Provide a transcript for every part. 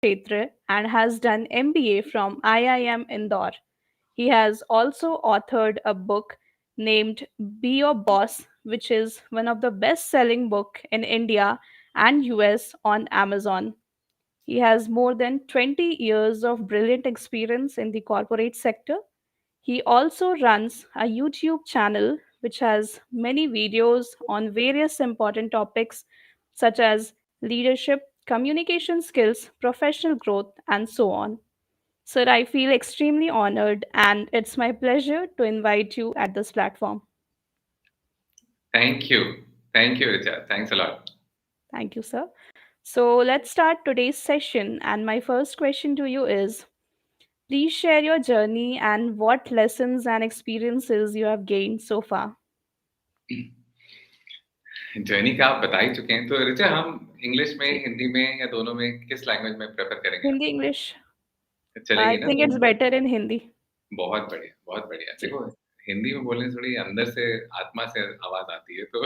Kurukshetra and has done MBA from IIM Indore. He has also authored a book named Be Your Boss, which is one of the best-selling book in India and US on Amazon. He has more than 20 years of brilliant experience in the corporate sector. He also runs a YouTube channel which has many videos on various important topics such as leadership, communication skills, professional growth, and so on. Sir, I feel extremely honored and it's my pleasure to invite you at this platform. Thank you. Thank you, Richa. Thanks a lot. Thank you, sir. So let's start today's session. And my first question to you is, please share your journey and what lessons and experiences you have gained so far. Journey का आप बता ही चुके हैं, तो रिचा हम English में, जी. हिंदी में या दोनों में किस लैंग्वेज में प्रेफर करेंगे आप? Hindi, English. चलेगी I ना? think तो it's better in Hindi. बहुत बढ़िया, बहुत बढ़िया। जी. देखो, हिंदी में बोलने से थोड़ी अंदर से, आत्मा से आवाज़ आती है, तो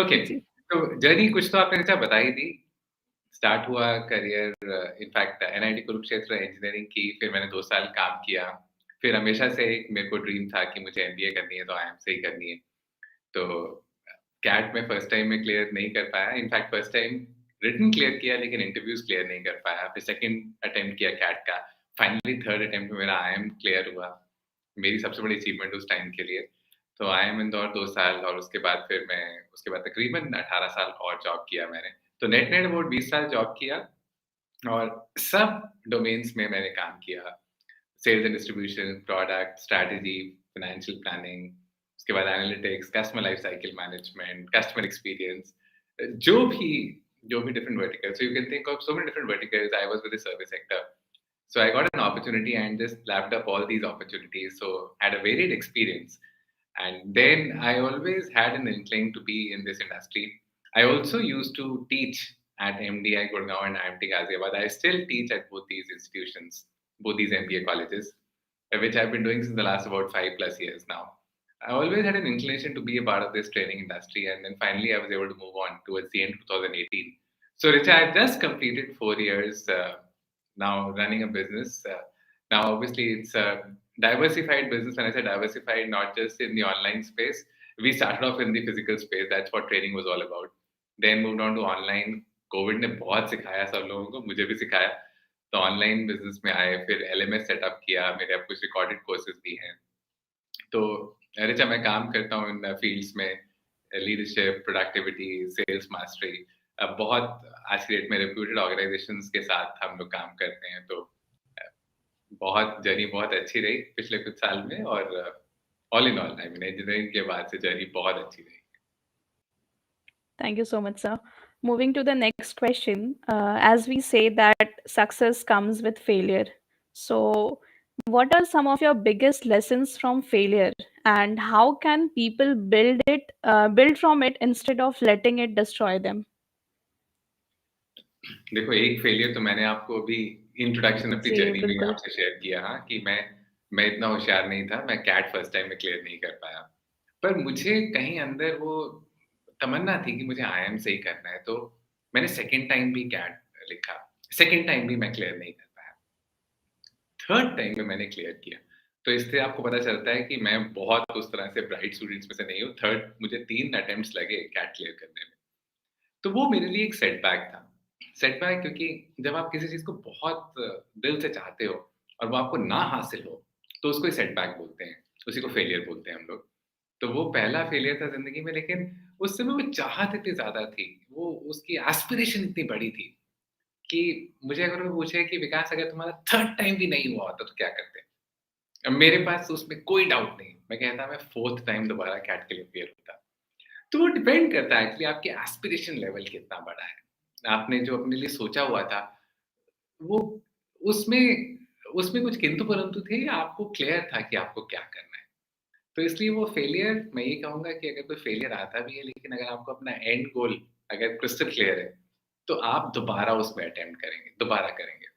ओके। जी. तो जर्नी कुछ तो आपने रिचा बता ही दी। स्टार्ट हुआ career, in fact NIT Kurukshetra engineering की, फिर मैंने 2 साल काम किया। फिर हमेशा से एक मेरे को ड्रीम था कि मुझे एमबीए करनी है, तो आईआईएम से ही करनी है। तो कैट में फर्स्ट टाइम में क्लियर नहीं कर पाया। In fact first time written clear किया, लेकिन इंटरव्यूज़ क्लियर नहीं कर पाया। फिर सेकंड अटेम्प्ट किया कैट का। फाइनली थर्ड अटेम्प्ट में मेरा आईआईएम क्लियर हुआ। मेरी सबसे बड़ी अचीवमेंट उस टाइम के लिए। तो आईआईएम इंदौर 2 साल, और उसके बाद फिर मैं उसके बाद तकरीबन 18 साल और जॉब किया मैंने। तो नेट-नेट अबाउट 20 साल जॉब किया, और सब डोमेन्स में मैंने काम किया। Sales and distribution, product, strategy, financial planning, उसके बाद analytics, customer life cycle management, customer experience, जो भी जो भी different verticals, so you can think of so many different verticals. I was with the service sector, so I got an opportunity and just lapped up all these opportunities. So had a varied experience, and then I always had an inkling to be in this industry. I also used to teach at MDI Gurgaon and IMT Ghaziabad. I still teach at both these institutions, both these MBA colleges, which I've been doing since the last about 5+ years now. I always had an inclination to be a part of this training industry, and then finally I was able to move on towards the end of 2018. So, Richa, I've just completed 4 years now running a business. Now, obviously, it's a diversified business. When I say diversified, not just in the online space, we started off in the physical space. That's what training was all about. Then moved on to online. Covid ने बहुत सिखाया सब लोगों को, मुझे भी सिखाया। तो ऑनलाइन बिजनेस में आए, फिर एलएमएस सेटअप किया, मेरे अब कुछ रिकॉर्डेड कोर्सेज भी हैं। तो रिचा, मैं काम करता हूँ इन फील्ड्स में, लीडरशिप, प्रोडक्टिविटी, सेल्स मास्टरी। बहुत आज की डेट में रेप्यूटेड ऑर्गेनाइजेशंस के साथ हम लोग काम करते हैं। तो बहुत जर्नी बहुत अच्छी रही पिछले कुछ साल में, और all in all I mean engineering के बाद से जर्नी बहुत अच्छी रही। Thank you so much, sir. Moving to the next question, as we say that success comes with failure. So, what are some of your biggest lessons from failure, and how can people build from it instead of letting it destroy them? देखो, एक failure तो मैंने आपको अभी introduction अपनी जी, journey में बिल्कुल. आपसे शेयर किया, हाँ, कि मैं इतना होशियार नहीं था, मैं कैट फर्स्ट टाइम में क्लियर नहीं कर पाया। पर मुझे कहीं अंदर वो तमन्ना थी कि मुझे आईआईएम से ही करना है, तो मैंने सेकंड टाइम भी कैट लिखा। सेकंड टाइम भी मैं क्लियर नहीं कर पाया। थर्ड टाइम में मैंने क्लियर किया। तो इससे आपको पता चलता है कि मैं बहुत उस तरह से ब्राइट स्टूडेंट्स में से नहीं हूँ। थर्ड मुझे 3 अटेम्प्ट्स लगे कैट क्लियर करने में। तो वो मेरे लिए एक सेटबैक था। सेटबैक क्योंकि जब आप किसी चीज़ को बहुत दिल से चाहते हो और वो आपको ना हासिल हो, तो उसको ही सेटबैक बोलते हैं, उसी को फेलियर बोलते हैं हम लोग। तो वो पहला फेलियर था ज़िंदगी में, लेकिन उस समय वो चाहत इतनी ज़्यादा थी, वो उसकी एस्पिरेशन इतनी बड़ी थी कि मुझे अगर कोई पूछे कि विकास, अगर तुम्हारा थर्ड टाइम भी नहीं हुआ होता तो क्या करते? अब मेरे पास उसमें कोई डाउट नहीं, मैं कहता मैं फोर्थ टाइम दोबारा कैट के लिए क्लियर होता। तो वो डिपेंड करता है एक्चुअली आपके एस्पिरेशन लेवल कितना बड़ा है। आपने जो अपने लिए सोचा हुआ था, वो उसमें उसमें कुछ किंतु-परंतु थे, या आपको क्लियर था कि आपको क्या करना है? तो इसलिए वो फेलियर, मैं ये कहूँगा कि अगर कोई फेलियर आता भी है, लेकिन अगर आपको अपना एंड गोल अगर क्रिस्टल क्लियर है, तो आप दोबारा उसमें अटेम्प्ट करेंगे, दोबारा करेंगे।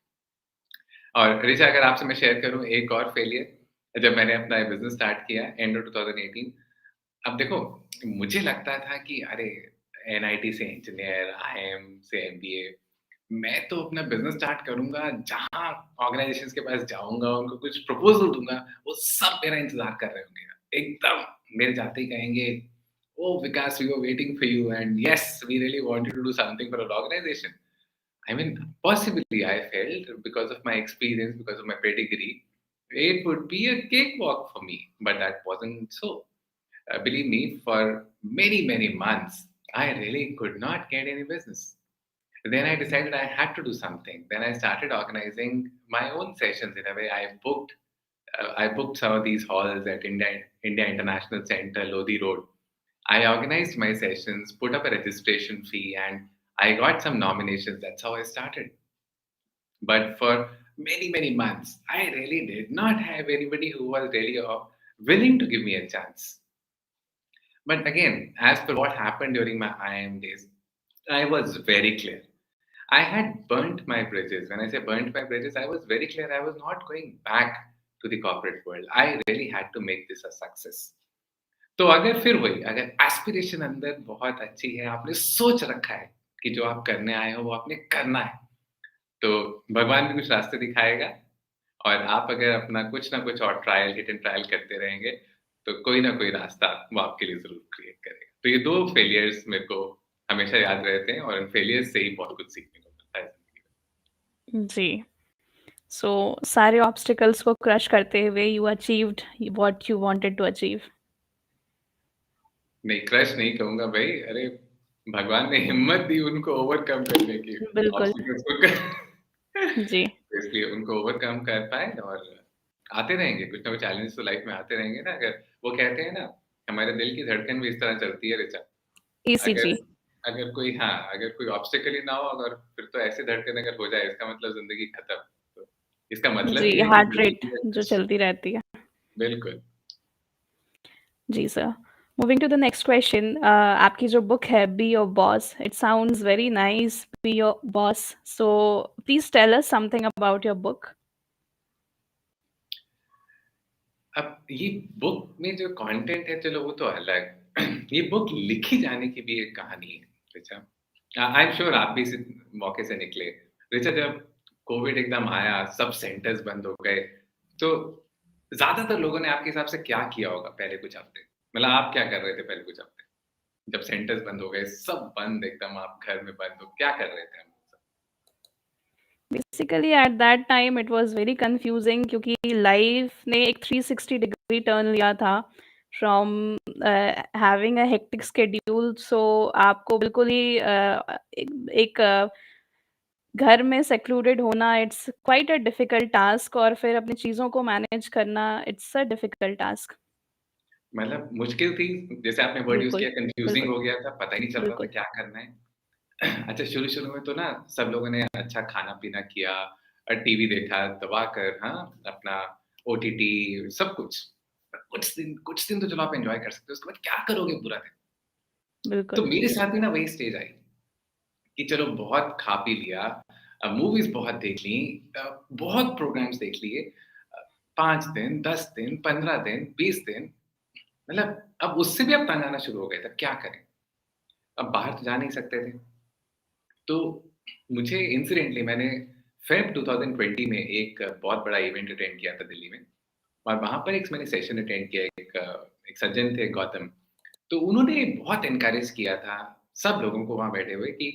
और ऋचा, अगर आपसे मैं शेयर करूँ एक और फेलियर, जब मैंने अपना बिज़नेस स्टार्ट किया एंड ऑफ 2018। अब देखो, मुझे लगता था कि अरे एनआईटी से इंजीनियर, आईआईएम से एमबीए, मैं तो अपना बिज़नेस स्टार्ट करूँगा, जहाँ ऑर्गनाइज़ेशंस के पास जाऊँगा, उनको कुछ प्रपोज़ल दूँगा, वो सब मेरा इंतज़ार कर रहे होंगे। एकदम मेरे जाते ही कहेंगे, "oh Vikas, we were waiting for you and yes, we really wanted to do something for our organisation." I mean, possibly I felt because of my experience, because of my pedigree, it would be a cakewalk for me, but that wasn't so. Believe me, for many, many months, I really could not get any business. Then I decided I had to do something. Then I started organizing my own sessions in a way. I booked some of these halls at India International Center, Lodi Road. I organized my sessions, put up a registration fee, and I got some nominations. That's how I started. But for many, many months, I really did not have anybody who was really willing to give me a chance. But again, as per what happened during my IIM days, I was very clear. I had burnt my bridges. When I say burnt my bridges, I was very clear I was not going back to the corporate world. I really had to make this a success. तो अगर फिर वही अगर aspiration अंदर बहुत अच्छी है, आपने सोच रखा है कि जो आप करने आए हो वो आपने करना है, तो भगवान भी कुछ रास्ते दिखाएगा और आप अगर अपना कुछ ना कुछ और ट्रायल हिट एंड ट्रायल करते रहेंगे, तो कोई ना कोई रास्ता वो आपके लिए ज़रूर क्रिएट करेगा। तो ये 2 फेलियर्स मेरे को हमेशा याद रहते हैं और इन फेलियर्स से ही बहुत कुछ सीखने को मिलता है ज़िंदगी में। जी। सो सारे ऑब्स्टिकल्स को क्रश करते हुए you achieved what you wanted to achieve. नहीं, क्रश नहीं कहूँगा भई, अरे भगवान ने हिम्मत दी उनको ओवरकम करने की, बिल्कुल। ऑब्स्टिकल्स को क जी। इसलिए उनको ओवरकम कर पाए और आते रहेंगे, कुछ ना कुछ चैलेंजेस तो लाइफ में आते रहेंगे ना, अगर वो कहते हैं ना, हमारे दिल की धड़कन भी इस तरह चलती है ऋचा, ईसीजी। अगर अगर कोई हाँ, अगर कोई ऑब्स्टिकल ही ना हो अगर फिर तो ऐसी धड़कन अगर हो जाए इसका मतलब ज़िंदगी खत्म। तो इसका मतलब जी, ये है कि हार्ट रेट ज़िंदगी जो में चलती रहती है। बिल्कुल। जी sir. Moving to the next question, आपकी जो बुक है be your boss, it sounds very nice, be your boss. So please tell us something about your book. अब ये बुक में जो कंटेंट है चलो वो तो अलग। ये बुक लिखी जाने की भी एक कहानी है, ऋचा। आई एम श्योर आप भी इस मौके से निकले। ऋचा जब कोविड एकदम आया, सब सेंटर्स बंद हो गए, तो ज़्यादातर लोगों ने आपके हिसाब से क्या किया होगा पहले कुछ हफ्ते? मतलब आप क्या कर रहे थे पहले कुछ हफ्ते? जब सेंटर्स बंद हो गए, सब बंद एकदम आप घर में बंद हो, क्या कर रहे थे हम लोग सब? Basically at that time it was very confusing क्योंकि लाइफ ने एक 360 डिग्री टर्न लिया था from having a hectic schedule. So आपको बिल्कुल ही एक घर में सेक्लूडेड होना, it's quite a difficult task और फिर अपनी चीज़ों को मैनेज करना, इट्स अ डिफिकल्ट टास्क। मतलब मुश्किल थी, जैसे आपने वर्ड यूज़ बिल्कुल, किया कन्फ्यूज़िंग बिल्कुल, हो गया था, पता ही नहीं चल रहा था बिल्कुल। क्या करना है। अच्छा, शुरू-शुरू में तो ना सब लोगों ने अच्छा खाना-पीना किया टीवी देखा दबाकर हाँ, अपना ओटीटी सब कुछ। कुछ दिन तो चलो आप एन्जॉय कर सकते हो, उसके बाद क्या करोगे पूरा दिन? तो बिल्कुल। मेरे साथ भी ना वही स्टेज आई कि चलो बहुत खा पी लिया, मूवीज़ बहुत देख ली, बहुत प्रोग्राम्स देख लिए, 5 दिन, 10 दिन, 15 दिन, 20 दिन, मतलब अब उससे भी अब तंग आना शुरू हो गए थे, अब क्या करें? अब बाहर तो जा नहीं सकते थे। तो मुझे इंसिडेंटली मैंने फ़ेब 2020 में एक बहुत बड़ा इवेंट अटेंड किया था दिल्ली में और वहाँ पर एक मैंने सेशन अटेंड किया एक सज्जन थे गौतम, तो उन्होंने बहुत एनकरेज किया था सब लोगों को वहाँ बैठे हुए कि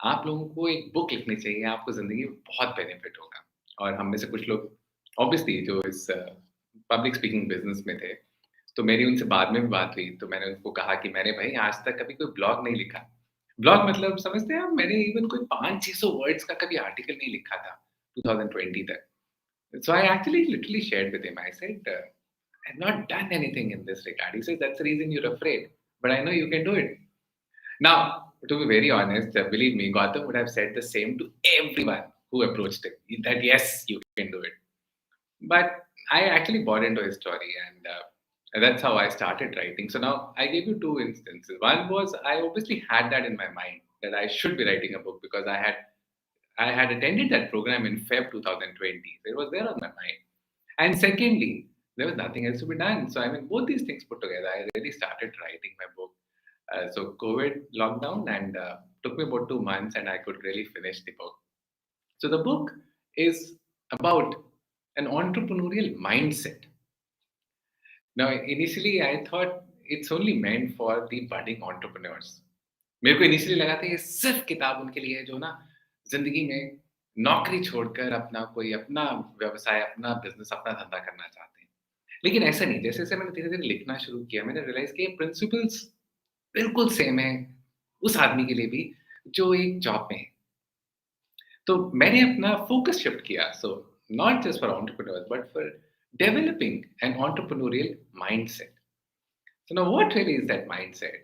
आप लोगों को एक बुक लिखनी चाहिए, आपको ज़िंदगी में बहुत बेनिफिट होगा। और हम में से कुछ लोग ऑब्वियसली जो इस पब्लिक स्पीकिंग बिज़नेस में थे, तो मेरी उनसे बाद में भी बात हुई, तो मैंने उनको कहा कि मैंने भाई आज तक कभी कोई ब्लॉग नहीं लिखा। ब्लॉग मतलब समझते हैं आप? मैंने इवन कोई 500-600 वर्ड्स का कभी आर्टिकल नहीं लिखा था 2020 तक। So I actually literally shared with him. I said, "I've not done anything in this regard." He said, "That's the reason you're afraid, but I know you can do it." Now, to be very honest, believe me, Gautam would have said the same to everyone who approached him, that yes, you can do it. But I actually bought into his story, and that's how I started writing. So now I gave you two instances. One was I obviously had that in my mind that I should be writing a book because I had attended that program in Feb 2020. It was there on my mind. And secondly, there was nothing else to be done. So I mean, both these things put together, I really started writing my book. So COVID lockdown and took me about 2 months, and I could really finish the book. So the book is about an entrepreneurial mindset. Now, initially I thought it's only meant for the budding entrepreneurs. मेरे को initially लगा था ये सिर्फ किताब उनके लिए है जो ना जिंदगी में नौकरी छोड़कर अपना कोई अपना व्यवसाय, अपना बिजनेस, अपना धंधा करना चाहते हैं। लेकिन ऐसा नहीं, जैसे जैसे मैंने धीरे धीरे लिखना शुरू किया, मैंने रियलाइज किया प्रिंसिपल्स बिल्कुल सेम है उस आदमी के लिए भी जो एक जॉब में है। तो मैंने अपना फोकस शिफ्ट किया, so not just for entrepreneurs but for developing N entrepreneurial mindset. So now what really is that mindset?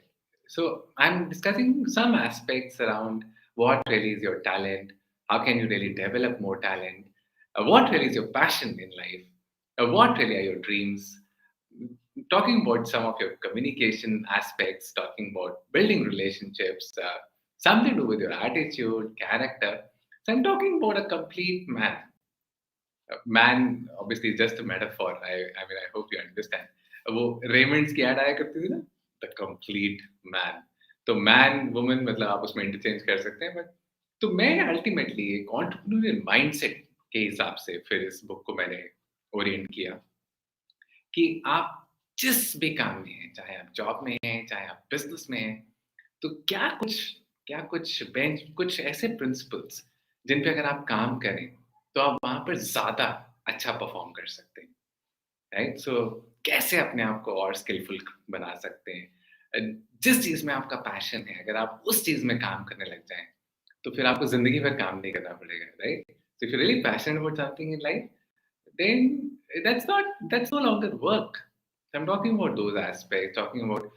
So I'm discussing some aspects around what really is your talent, how can you really develop more talent, what really is your passion in life, what really are your dreams, talking about some of your communication aspects, talking about building relationships, something to do with your attitude, character. So I'm talking about a complete man. Man obviously is just a metaphor. I mean, I hope you understand. वो Raymond's की add आया करती थी ना, the complete man. तो man woman मतलब आप उसमें इंटरचेंज कर सकते हैं, बट तो मैं अल्टीमेटली एक एंटरप्रेन्योरियल माइंडसेट के हिसाब से फिर इस बुक को मैंने ओरिएंट किया कि आप जिस भी काम में हैं, चाहे आप जॉब में हैं, चाहे आप बिजनेस में हैं, तो क्या कुछ बेंच कुछ ऐसे प्रिंसिपल्स जिन पे अगर आप काम करें तो आप वहां पर ज्यादा अच्छा परफॉर्म कर सकते हैं, राइट? सो कैसे अपने आप को और स्किलफुल बना सकते हैं, जिस चीज में आपका पैशन है अगर आप उस चीज में काम करने लग जाएं तो फिर आपको जिंदगी भर काम नहीं करना पड़ेगा, right? So if you really passionate about something in life, then that's no longer work. I'm talking about those aspects, talking about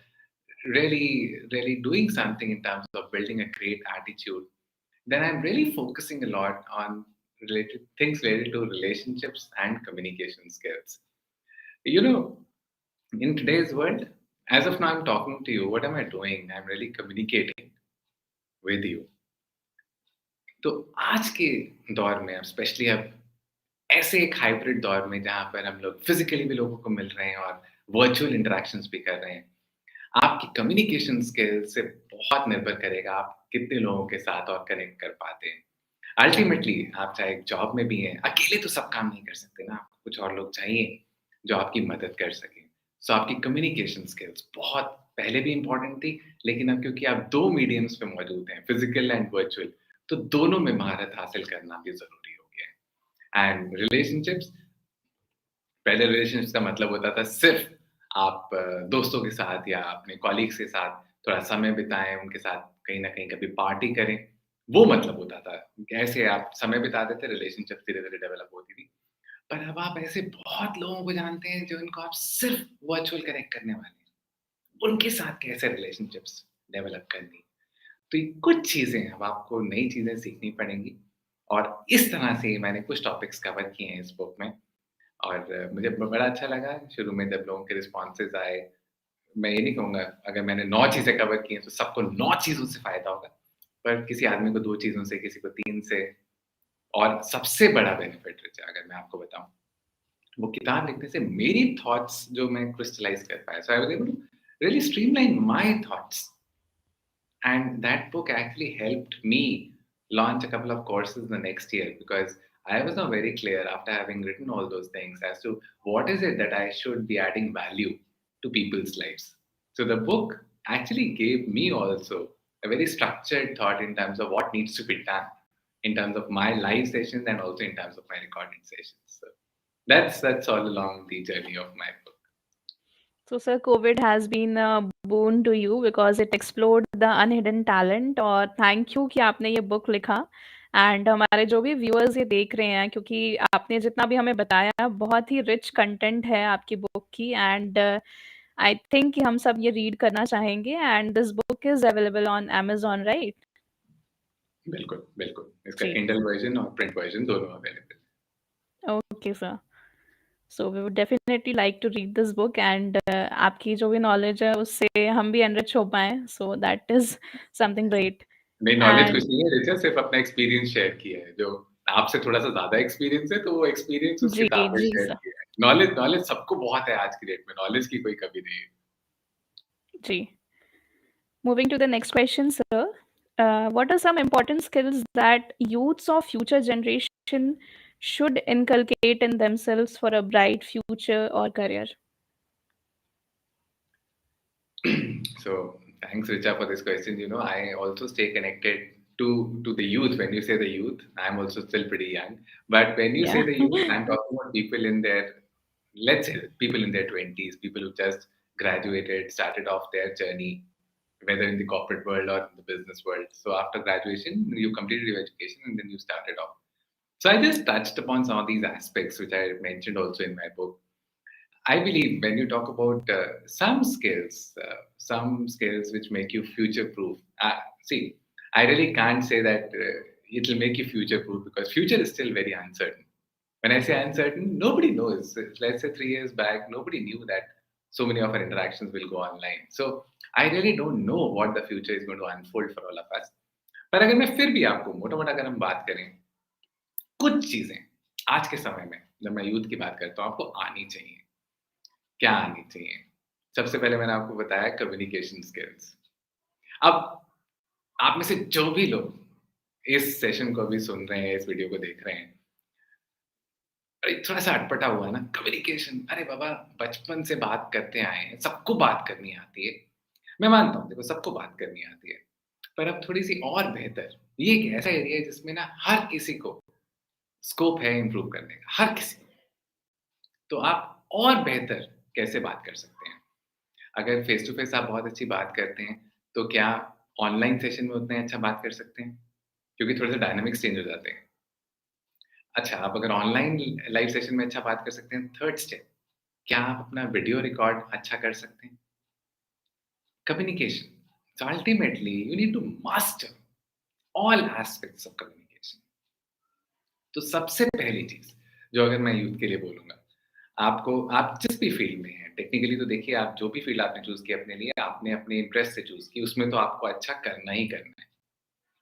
really doing something in terms of building a great attitude. Then I'm really focusing a lot on related things related to relationships and communication skills. You know, in today's world, as of now I'm talking to you, what am I doing? I'm really communicating with you. तो आज के दौर में specially अब ऐसे एक hybrid दौर में जहाँ पर हम लोग फिजिकली भी लोगों को मिल रहे हैं और वर्चुअल इंटरेक्शंस भी कर रहे हैं, आपकी कम्युनिकेशन स्किल से बहुत निर्भर करेगा आप कितने लोगों के साथ और कनेक्ट कर पाते हैं. अल्टीमेटली आप चाहे जॉब में भी हैं, अकेले तो सब काम नहीं कर सकते ना, आपको कुछ और लोग चाहिए जो आपकी मदद कर सकें. सो आपकी कम्युनिकेशन स्किल्स बहुत पहले भी इंपॉर्टेंट थी, लेकिन अब क्योंकि आप दो मीडियम्स पे मौजूद हैं, फिजिकल एंड वर्चुअल, तो दोनों में महारत हासिल करना भी जरूरी हो गया है. एंड रिलेशनशिप्स, पहले रिलेशनशिप का मतलब होता था सिर्फ आप दोस्तों के साथ या अपने कॉलीग्स के साथ थोड़ा समय बिताएं, उनके साथ कहीं ना कहीं कभी पार्टी करें, वो मतलब होता था. ऐसे आप समय बिताते थे, रिलेशनशिप धीरे धीरे डेवलप होती थी. पर अब आप ऐसे बहुत लोगों को जानते हैं जो इनको आप सिर्फ वर्चुअल कनेक्ट करने वाले हैं, उनके साथ कैसे रिलेशनशिप्स डेवलप करनी. तो ये कुछ चीजें अब आपको नई चीजें सीखनी पड़ेंगी, और इस तरह से मैंने कुछ टॉपिक्स कवर किए हैं इस बुक में. और मुझे बड़ा अच्छा लगा शुरू में जब लोगों के रिस्पॉन्सेज आए. मैं ये नहीं कहूँगा अगर मैंने 9 चीज़ें कवर की हैं तो सबको 9 चीज़ों से फ़ायदा होगा, पर किसी आदमी को 2 चीज़ों से, किसी को 3 से. और सबसे बड़ा बेनिफिट रिचा अगर मैं आपको बताऊँ, वो किताब लिखने से मेरी थॉट्स जो मैं क्रिस्टलाइज़ कर पाया. So I was able to really streamline my thoughts, and that book actually helped me launch a couple of courses the next year, because I was not very clear after having written all those things as to what is it that I should be adding value to people's lives. So the book actually gave me also a very structured thought in terms of what needs to be done in terms of my live sessions and also in terms of my recording sessions. So that's all along the journey of my book. So, sir, COVID has been a boon to you because it explored the unhidden talent. और thank you कि आपने ये book लिखा. And हमारे जो भी viewers ये देख रहे हैं, क्योंकि आपने जितना भी हमें बताया, बहुत ही रिच कंटेंट है आपकी बुक की. एंड आई थिंक कि हम सब ये रीड करना चाहेंगे. And this book is available on Amazon, right? बिल्कुल, बिल्कुल. इसका जी. किंडल वर्जन और प्रिंट वर्जन दोनों अवेलेबल है. Okay sir. So we would definitely like to read this book. And आपकी जो भी नॉलेज है उससे हम भी एनरिच हो पाएँ, so that is something great. नहीं, नॉलेज कुछ एंड नहीं है, रिचा सिर्फ़ अपना एक्सपीरियंस शेयर किया है, जो आपसे थोड़ा-सा ज़्यादा एक्सपीरियंस है, तो वो एक्सपीरियंस उस जी, किताब में जी शेयर सर. किया है. नॉलेज नॉलेज सबको बहुत है आज की डेट में, नॉलेज की कोई कमी नहीं है. जी. Moving to the next question, sir. What are some important skills that youths of future generation should inculcate in themselves for a bright future or career? So thanks, Richa, for this question. You know, I also stay connected to the youth. When you say the youth, I'm also still pretty young. But when you say Yeah. the youth, I'm talking about people in their, let's say, people in their 20s, people who just graduated, started off their journey, whether in the corporate world or in the business world. So after graduation, you completed your education and then you started off. So I just touched upon some of these aspects, which I mentioned also in my book. I believe when you talk about some skills which make you future proof. See, I really can't say that it will make you future proof because future is still very uncertain. When I say uncertain, nobody knows. Let's say 3 years back, nobody knew that so many of our interactions will go online. So I really don't know what the future is going to unfold for all of us. पर अगर मैं फिर भी आपको मोटा मोटा अगर हम बात करें कुछ चीजें आज के समय में जब मैं यूथ की बात करता हूँ आपको आनी चाहिए क्या आनी चाहिए? सबसे पहले मैंने आपको बताया कम्युनिकेशन स्किल्स। अब आप में से जो भी लोग इस सेशन को अभी सुन रहे हैं, इस वीडियो को देख रहे हैं, अरे थोड़ा-सा अटपटा हुआ है ना, कम्युनिकेशन अरे बाबा बचपन से बात करते आए हैं, सबको बात करनी आती है। मैं मानता हूँ देखो सबको बात करनी आती है, पर अब थोड़ी-सी और बेहतर ये एक ऐसा एरिया है जिसमें ना हर किसी को स्कोप है इम्प्रूव करने का, हर किसी को। तो आप और बेहतर कैसे बात कर सकते हैं? अगर फेस टू फेस आप बहुत अच्छी बात करते हैं, तो क्या ऑनलाइन सेशन में उतने अच्छा बात कर सकते हैं? क्योंकि थोड़े-से डायनामिक्स चेंज हो जाते हैं। अच्छा, आप अगर ऑनलाइन लाइव सेशन में अच्छा बात कर सकते हैं, थर्ड स्टेप क्या आप अपना वीडियो रिकॉर्ड अच्छा कर सकते हैं? Communication. So ultimately you need to master all aspects of communication. तो सबसे पहली चीज़, जो अगर मैं यूथ के लिए बोलूँगा, आपको आप जिस भी फ़ील्ड में हैं, टेक्निकली तो देखिए आप जो भी फ़ील्ड आपने चूज़ की अपने लिए, आपने अपने इंटरेस्ट से चूज़ की, उसमें तो आपको अच्छा करना ही करना है।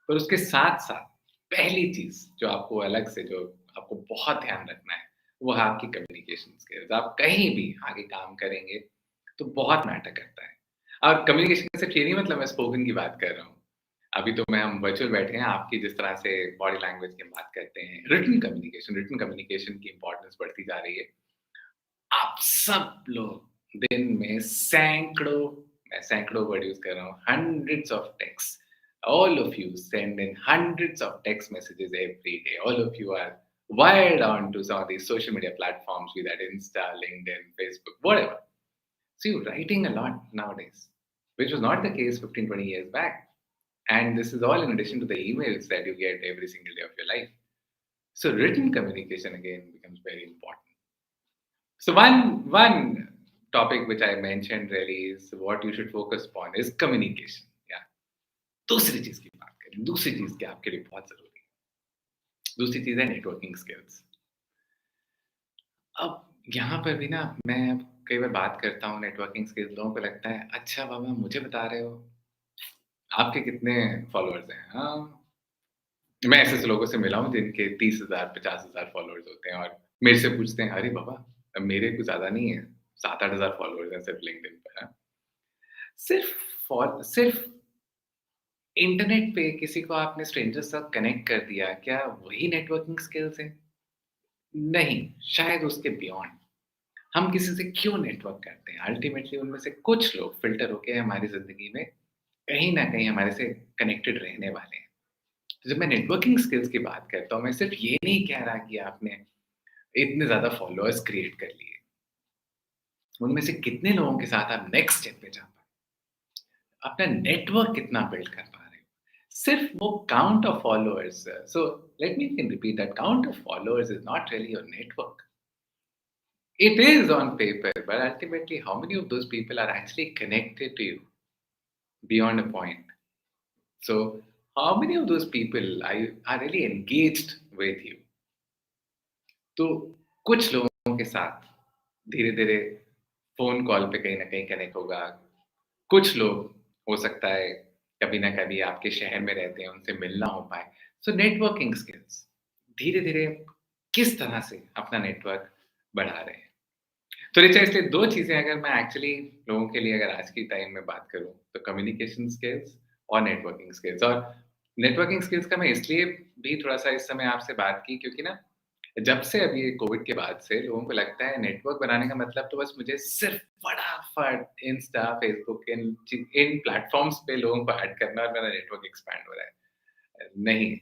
पर उसके साथ-साथ पहली चीज़ जो आपको अलग से जो आपको बहुत ध्यान रखना है, वो है आपकी कम्युनिकेशन स्किल्स। आप कहीं भी आगे काम करेंगे, तो बहुत मैटर करता है। और कम्युनिकेशन का सिर्फ ये नहीं मतलब मैं स्पोकन की बात कर रहा हूँ। अभी तो मैं हम वर्चुअल बैठे हैं, आपकी जिस तरह से बॉडी लैंग्वेज की हम बात करते हैं, रिटन कम्युनिकेशन की इम्पोर्टेंस बढ़ती जा रही है। आप सब लोग दिन में सैकड़ों मैं सैकड़ों वर्ड यूज़ कर रहा हूँ, hundreds of texts. All of you send in hundreds of text messages every day. All of you are wired on to some of these social media platforms, be that Insta, LinkedIn, Facebook, whatever. So you're writing a lot nowadays, which was not the case 15, 20 years back. And this is all in addition to the emails that you get every single day of your life. So written communication again becomes very important. So one topic which I mentioned really is what you should focus upon is communication. Yeah. दूसरी चीज की बात करें, दूसरी चीज क्या आपके लिए बहुत जरूरी है, दूसरी चीज है नेटवर्किंग स्किल्स। अब यहाँ पर भी ना मैं कई बार बात करता हूँ नेटवर्किंग स्किल्स, लोगों को लगता है अच्छा बाबा मुझे बता रहे हो, आपके कितने फॉलोअर्स हैं? हाँ, मैं ऐसे लोगों से मिला हूँ जिनके 30,000 50,000 फॉलोअर्स होते हैं और मेरे से पूछते हैं अरे बाबा मेरे कुछ ज्यादा नहीं है, 7-8 हज़ार फॉलोअर्स हैं सिर्फ लिंक्डइन पर। हाँ? सिर्फ इंटरनेट पे किसी को आपने स्ट्रेंजर से कनेक्ट कर दिया, क्या वही नेटवर्किंग स्किल्स है? नहीं, शायद उसके बियॉन्ड। हम किसी से क्यों नेटवर्क करते हैं? अल्टीमेटली उनमें से कुछ लोग फ़िल्टर होके हमारी ज़िंदगी में कहीं न कहीं हमारे से कनेक्टेड रहने वाले हैं। तो जब मैं नेटवर्किंग स्किल्स की बात करता हूँ, मैं सिर्फ ये नहीं कह रहा कि आपने इतने ज़्यादा फॉलोअर्स क्रिएट कर लिए। उनमें से कितने लोगों के साथ आप नेक्स्ट स्टेप पे जा पाए? अपना नेटवर्क कितना बिल्ड कर पा रहे हो? सिर्फ वो count of followers so let me can repeat that count of followers is not really your network. It is on paper, but ultimately, how many of those people are actually connected to you beyond a point? So, how many of those people are really engaged with you? तो कुछ लोगों के साथ धीरे-धीरे phone call पे कहीं न कहीं कनेक्ट होगा। कुछ लोग हो सकता है कभी न कभी आपके शहर में रहते हैं, उनसे मिलना हो पाए। सो नेटवर्किंग स्किल्स धीरे-धीरे किस तरह से अपना नेटवर्क बढ़ा रहे हैं। तो रिचा इसलिए 2 चीज़ें अगर मैं एक्चुअली लोगों के लिए अगर आज की टाइम में बात करूँ, तो कम्युनिकेशन स्किल्स और नेटवर्किंग स्किल्स और नेटवर्किंग स्किल्स का मैं इसलिए भी थोड़ा-सा इस समय आपसे बात की क्योंकि ना जब से अभी ये कोविड के बाद से लोगों को लगता है नेटवर्क बनाने का मतलब तो बस मुझे सिर्फ फटाफट इंस्टा, फेसबुक इन प्लेटफ़ॉर्म्स पे लोगों को ऐड करना और मेरा नेटवर्क एक्सपैंड हो रहा है। नहीं,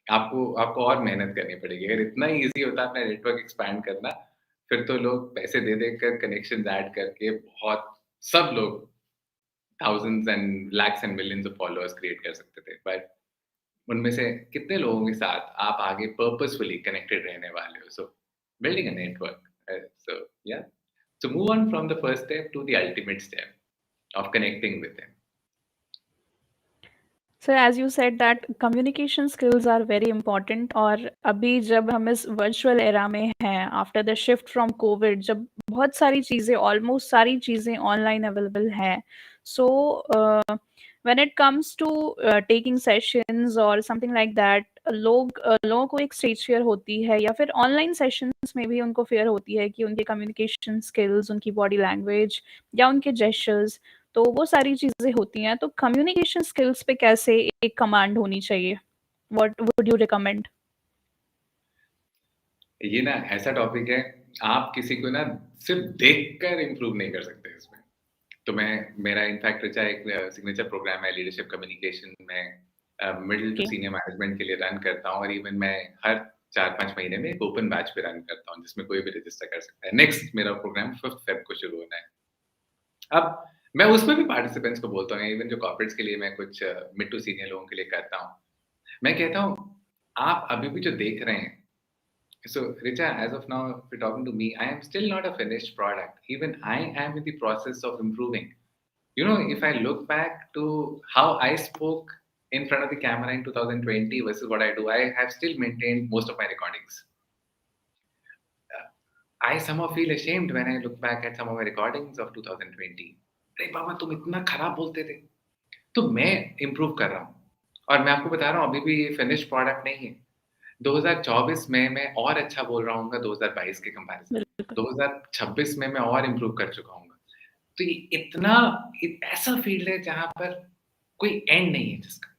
आपको आपको और मेहनत करनी पड़ेगी। अगर इतना ईज़ी होता अपना नेटवर्क एक्सपैंड करना, फिर तो लोग पैसे दे-दे कर कनेक्शंस ऐड करके बहुत सब लोग thousands and lakhs and millions of followers create कर सकते थे। बट उनमें से कितने लोगों के साथ आप आगे पर्पसफुली कनेक्टेड रहने वाले हो? सो बिल्डिंग अ नेटवर्क सो या so move on from the first step to the ultimate step of connecting with them. So as you said that communication skills are very important और अभी जब हम इस virtual era में हैं after the shift from COVID जब बहुत सारी चीज़ें ऑलमोस्ट सारी चीज़ें ऑनलाइन अवेलेबल हैं so when it comes to taking sessions और समथिंग लाइक दैट लोगों को एक स्टेज फियर होती है या फिर ऑनलाइन सेशंस में भी उनको फियर होती है कि उनके कम्युनिकेशन स्किल्स उनकी बॉडी लैंग्वेज या उनके जेस्चर्स तो वो सारी चीज़ें होती हैं, तो कम्युनिकेशन स्किल्स पे कैसे एक कमांड होनी चाहिए? What would you recommend? ये ना ऐसा टॉपिक है, आप किसी को ना सिर्फ देखकर इम्प्रूव नहीं कर सकते इसमें। तो मेरा इनफैक्ट ऋचा एक सिग्नेचर प्रोग्राम है लीडरशिप कम्युनिकेशन में middle to okay, senior management के लिए रन करता हूँ और इवन मैं हर 4-5 महीने में एक ओपन बैच पे रन करता हूँ, जिसमें कोई भी रजिस्टर कर सकता है। नेक्स्ट मेरा प्रोग्राम 5th फेब को शुरू होना है। अब मैं उसमें भी पार्टिसिपेंट्स को बोलता हूँ, इवन जो कॉर्पोरेट्स के लिए मैं कुछ मिड टू सीनियर लोगों के लिए करता हूँ। मैं कहता हूँ, आप अभी भी जो देख रहे हैं so, Richa, as of now, if you're talking to me, I am still not a finished product. Even I am in the process of improving. You know, if I look back to how I spoke in front of the camera in 2020 versus what I do, I have still maintained most of my recordings. I somehow feel ashamed when I look back at some of my recordings of 2020. अरे बाबा तुम इतना खराब बोलते थे तो मैं improve कर रहा हूँ और मैं आपको बता रहा हूँ अभी भी ये फिनिश प्रोडक्ट नहीं है 2024 में मैं और अच्छा बोल रहा हूँगा 2022 के कंपैरिजन बिल्कुल। 2026 में मैं और इम्प्रूव कर चुका हूँगा तो ये इतना ऐसा फील्ड है जहाँ पर कोई एंड नहीं है जिसका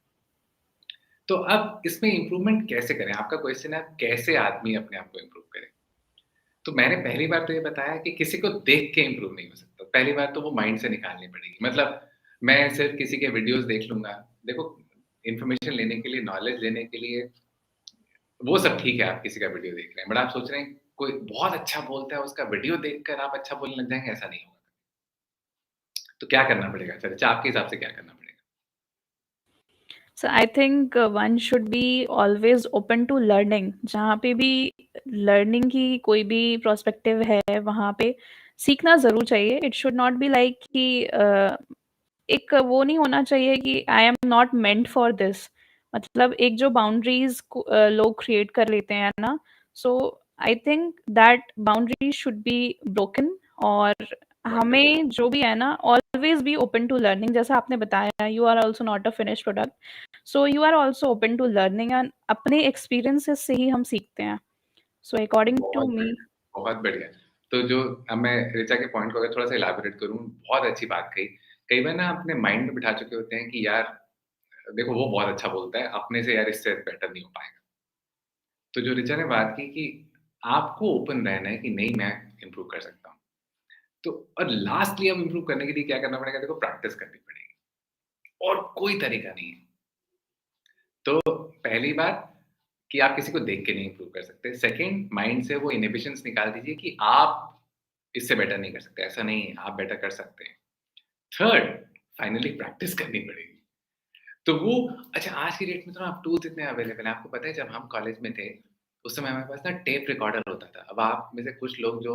तो अब इसमें इम्प्रूवमेंट कैसे करें आपका क्वेश्चन है कैसे आदमी अपने आप को इम्प्रूव करे तो मैंने पहली बार तो ये बताया कि किसी को देख के इम्प्रूव नहीं हो सकता पहली बार तो वो माइंड से निकालनी पड़ेगी मतलब मैं सिर्फ किसी के वीडियोस देख लूंगा देखो इन्फॉर्मेशन लेने के लिए नॉलेज लेने के लिए वो सब ठीक है आप किसी का वीडियो देख रहे हैं बट आप सोच रहे हैं कोई बहुत अच्छा बोलता है उसका वीडियो देखकर आप अच्छा बोलने लग जाएंगे ऐसा नहीं होगा तो क्या करना पड़ेगा चर्चा आपके हिसाब से क्या करना पड़ेगा so I think one should be always open to learning जहाँ पे भी लर्निंग की कोई भी प्रोस्पेक्टिव है वहाँ पे सीखना ज़रूर चाहिए। It should not be like कि एक वो नहीं होना चाहिए कि I am not meant for this मतलब एक जो बाउंड्रीज लोग क्रिएट कर लेते हैं ना so I think that boundary should be broken और वंडरफुल हमें जो भी है ना always be open to learning जैसा आपने बताया you are also not a finish product so you are also open to learning and अपने एक्सपीरियंसेस से ही हम सीखते हैं सो अकॉर्डिंग टू बहुत मी बढ़िया बहुत बढ़िया तो जो अब मैं ऋचा के पॉइंट को अगर थोड़ा सा इलाबोरेट करूं बहुत अच्छी बात कही कई बार ना अपने माइंड में बिठा चुके होते हैं कि यार देखो वो बहुत अच्छा बोलता है अपने से यार इससे बेटर नहीं हो पाएगा तो जो ऋचा ने बात की कि आपको ओपन रहना है कि नहीं मैं इम्प्रूव कर सकता हूँ तो और लास्टली अब इम्प्रूव करने के लिए क्या करना पड़ेगा देखो प्रैक्टिस करनी पड़ेगी और कोई तरीका नहीं है तो पहली बात कि आप किसी को देख के नहीं इम्प्रूव कर सकते सेकंड माइंड से वो इनहिबिशंस निकाल दीजिए कि आप इससे बेटर नहीं कर सकते ऐसा नहीं है आप बेटर कर सकते हैं थर्ड फाइनली प्रैक्टिस करनी पड़ेगी तो वो अच्छा आज की डेट में तो ना आप टूल्स इतने अवेलेबल हैं आपको पता है जब हम कॉलेज में थे उस समय हमारे पास ना टेप रिकॉर्डर होता था अब आप में से कुछ लोग जो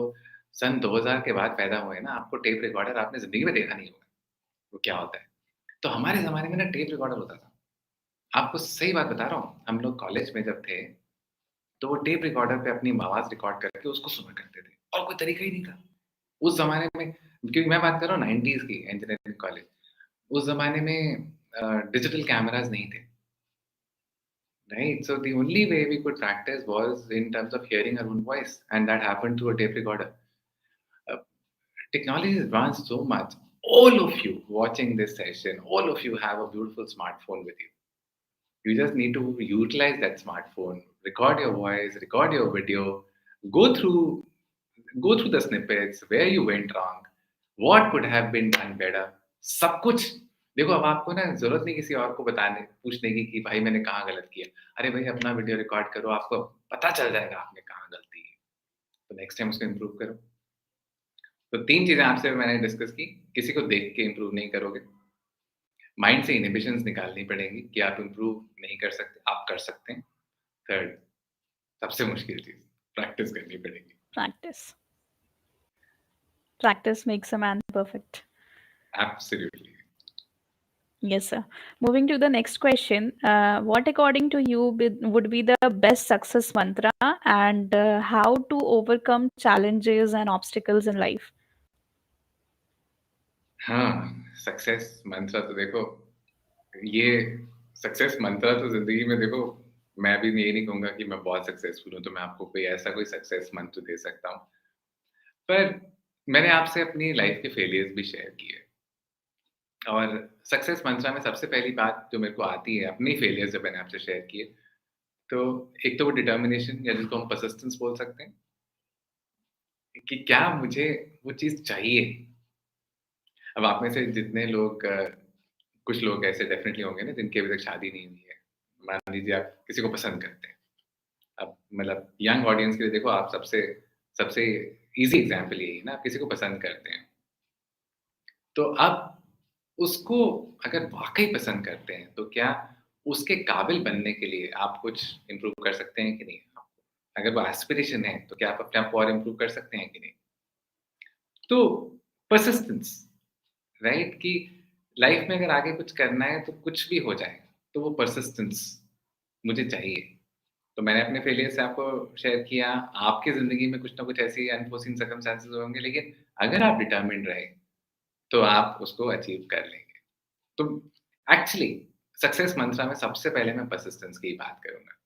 सन 2000 के बाद पैदा हुए हैं ना आपको टेप रिकॉर्डर आपने जिंदगी में देखा नहीं होगा वो क्या होता है तो हमारे जमाने में ना टेप रिकॉर्डर होता था आपको सही बात बता रहा हूँ हम लोग कॉलेज में जब थे तो वो टेप रिकॉर्डर पे अपनी आवाज रिकॉर्ड करके उसको सुना करते थे और कोई तरीका ही नहीं था उस ज़माने में क्योंकि मैं बात कर रहा हूँ 90s की इंजीनियरिंग कॉलेज उस ज़माने में डिजिटल कैमरास नहीं थे right so the only way we could practise was in terms of hearing our own voice and that happened through a tape recorder technology has advanced so much all of you watching this session all of you have a beautiful smartphone with you You just need to utilize that smartphone, record your voice, record your video, go through go through the snippets, where you went wrong, what could have been done better, सब कुछ। देखो अब आपको ना ज़रूरत नहीं किसी और को बताने पूछने की कि भाई मैंने कहाँ गलत किया। अरे भाई अपना वीडियो रिकॉर्ड करो, आपको पता चल जाएगा आपने कहाँ गलती की। तो नेक्स्ट टाइम उसको इम्प्रूव करो। तो 3 चीज़ें आपसे मैंने डिस्कस की, किसी को देख के इम्प्रूव नहीं करोगे। माइंड से इन्हिबिशंस निकालनी पड़ेंगी कि आप इम्प्रूव नहीं कर सकते, आप कर सकते हैं। थर्ड, सबसे मुश्किल चीज़, प्रैक्टिस करनी पड़ेगी। Practice. Practice makes a man perfect. Absolutely. Yes, sir. Moving to the next question. What, according to you, would be the best success mantra, and how to overcome challenges and obstacles in life? हाँ, success मंत्र तो देखो, ये success मंत्र तो ज़िंदगी में देखो, मैं भी ये नहीं कहूँगा कि मैं बहुत सक्सेसफुल हूँ, तो मैं आपको कोई ऐसा कोई सक्सेस मंत्र दे सकता हूँ। पर मैंने आपसे अपनी लाइफ़ के फेलियर्स भी शेयर किए और सक्सेस मंत्र में सबसे पहली बात जो मेरे को आती है, अपनी फेलियर्स जब मैंने आपसे शेयर किए, तो एक तो वो डिटर्मिनेशन या जिसको हम पर्सिस्टेंस बोल सकते हैं, कि क्या मुझे वो चीज़ चाहिए। अब आप में से जितने लोग कुछ लोग ऐसे डेफ़िनेटली होंगे ना जिनकी अभी तक शादी नहीं हुई है। मान लीजिए आप किसी को पसंद करते हैं। अब मतलब यंग ऑडियंस के लिए देखो आप सबसे सबसे ईज़ी एग्ज़ाम्पल यही है ना, आप किसी को पसंद करते हैं। तो आप उसको अगर वाक़ई पसंद करते हैं, तो क्या उसके काबिल बनने के लिए आप कुछ इम्प्रूव कर सकते हैं कि नहीं? अगर वो एस्पिरेशन है, तो क्या आप अपने आप को और इम्प्रूव कर सकते हैं कि नहीं? तो पर्सिस्टेंस, राइट? कि लाइफ में अगर आगे कुछ करना है तो कुछ भी हो जाएगा, तो वो पर्सिस्टेंस मुझे चाहिए। तो मैंने अपने फेलियर से आपको शेयर किया, आपकी ज़िंदगी में कुछ ना कुछ ऐसी अनफोर्सीन सर्कमस्टेंसेस होंगे, लेकिन अगर आप डिटरमिन्ड रहे, तो आप उसको अचीव कर लेंगे। तो एक्चुअली सक्सेस मंत्रा में सबसे पहले मैं पर्सिस्टेंस की ही बात करूँगा।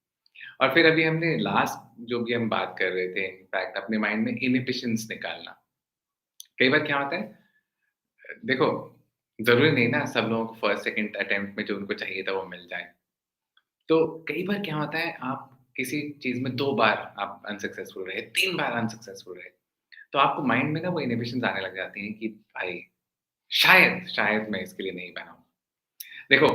और फिर अभी हमने लास्ट जो भी हम बात कर रहे थे, इनफैक्ट अपने माइंड में इनहिबिशंस निकालना। कई बार क्या होता है, देखो, ज़रूरी नहीं ना सब लोगों को फर्स्ट, सेकंड अटेम्प्ट में जो उनको चाहिए था वो मिल जाए। तो कई बार क्या होता है, आप किसी चीज़ में 2 बार आप अनसक्सेसफुल रहे, 3 बार अनसक्सेसफुल रहे, तो आपको माइंड में ना वो इनहिबिशंस आने लग जाती हैं कि भाई शायद मैं इसके लिए नहीं बना हूँ। देखो,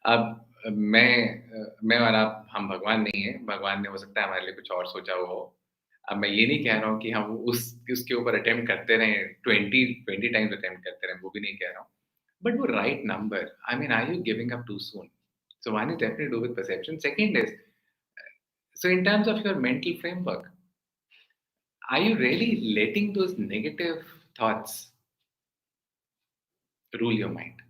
अब मैं और आप हम भगवान नहीं हैं, भगवान ने हो सकता है हमारे लिए कुछ और सोचा हुआ हो। अब मैं ये नहीं कह रहा हूँ कि हम उसके ऊपर अटेम्प्ट करते रहें, 20 टाइम्स अटेम्प्ट करते रहें, वो भी नहीं कह रहा हूँ। But वो right number, I mean, are you giving up too soon? So one is definitely do with perception. Second is, so in terms of your mental framework, are you really letting those negative thoughts rule your mind?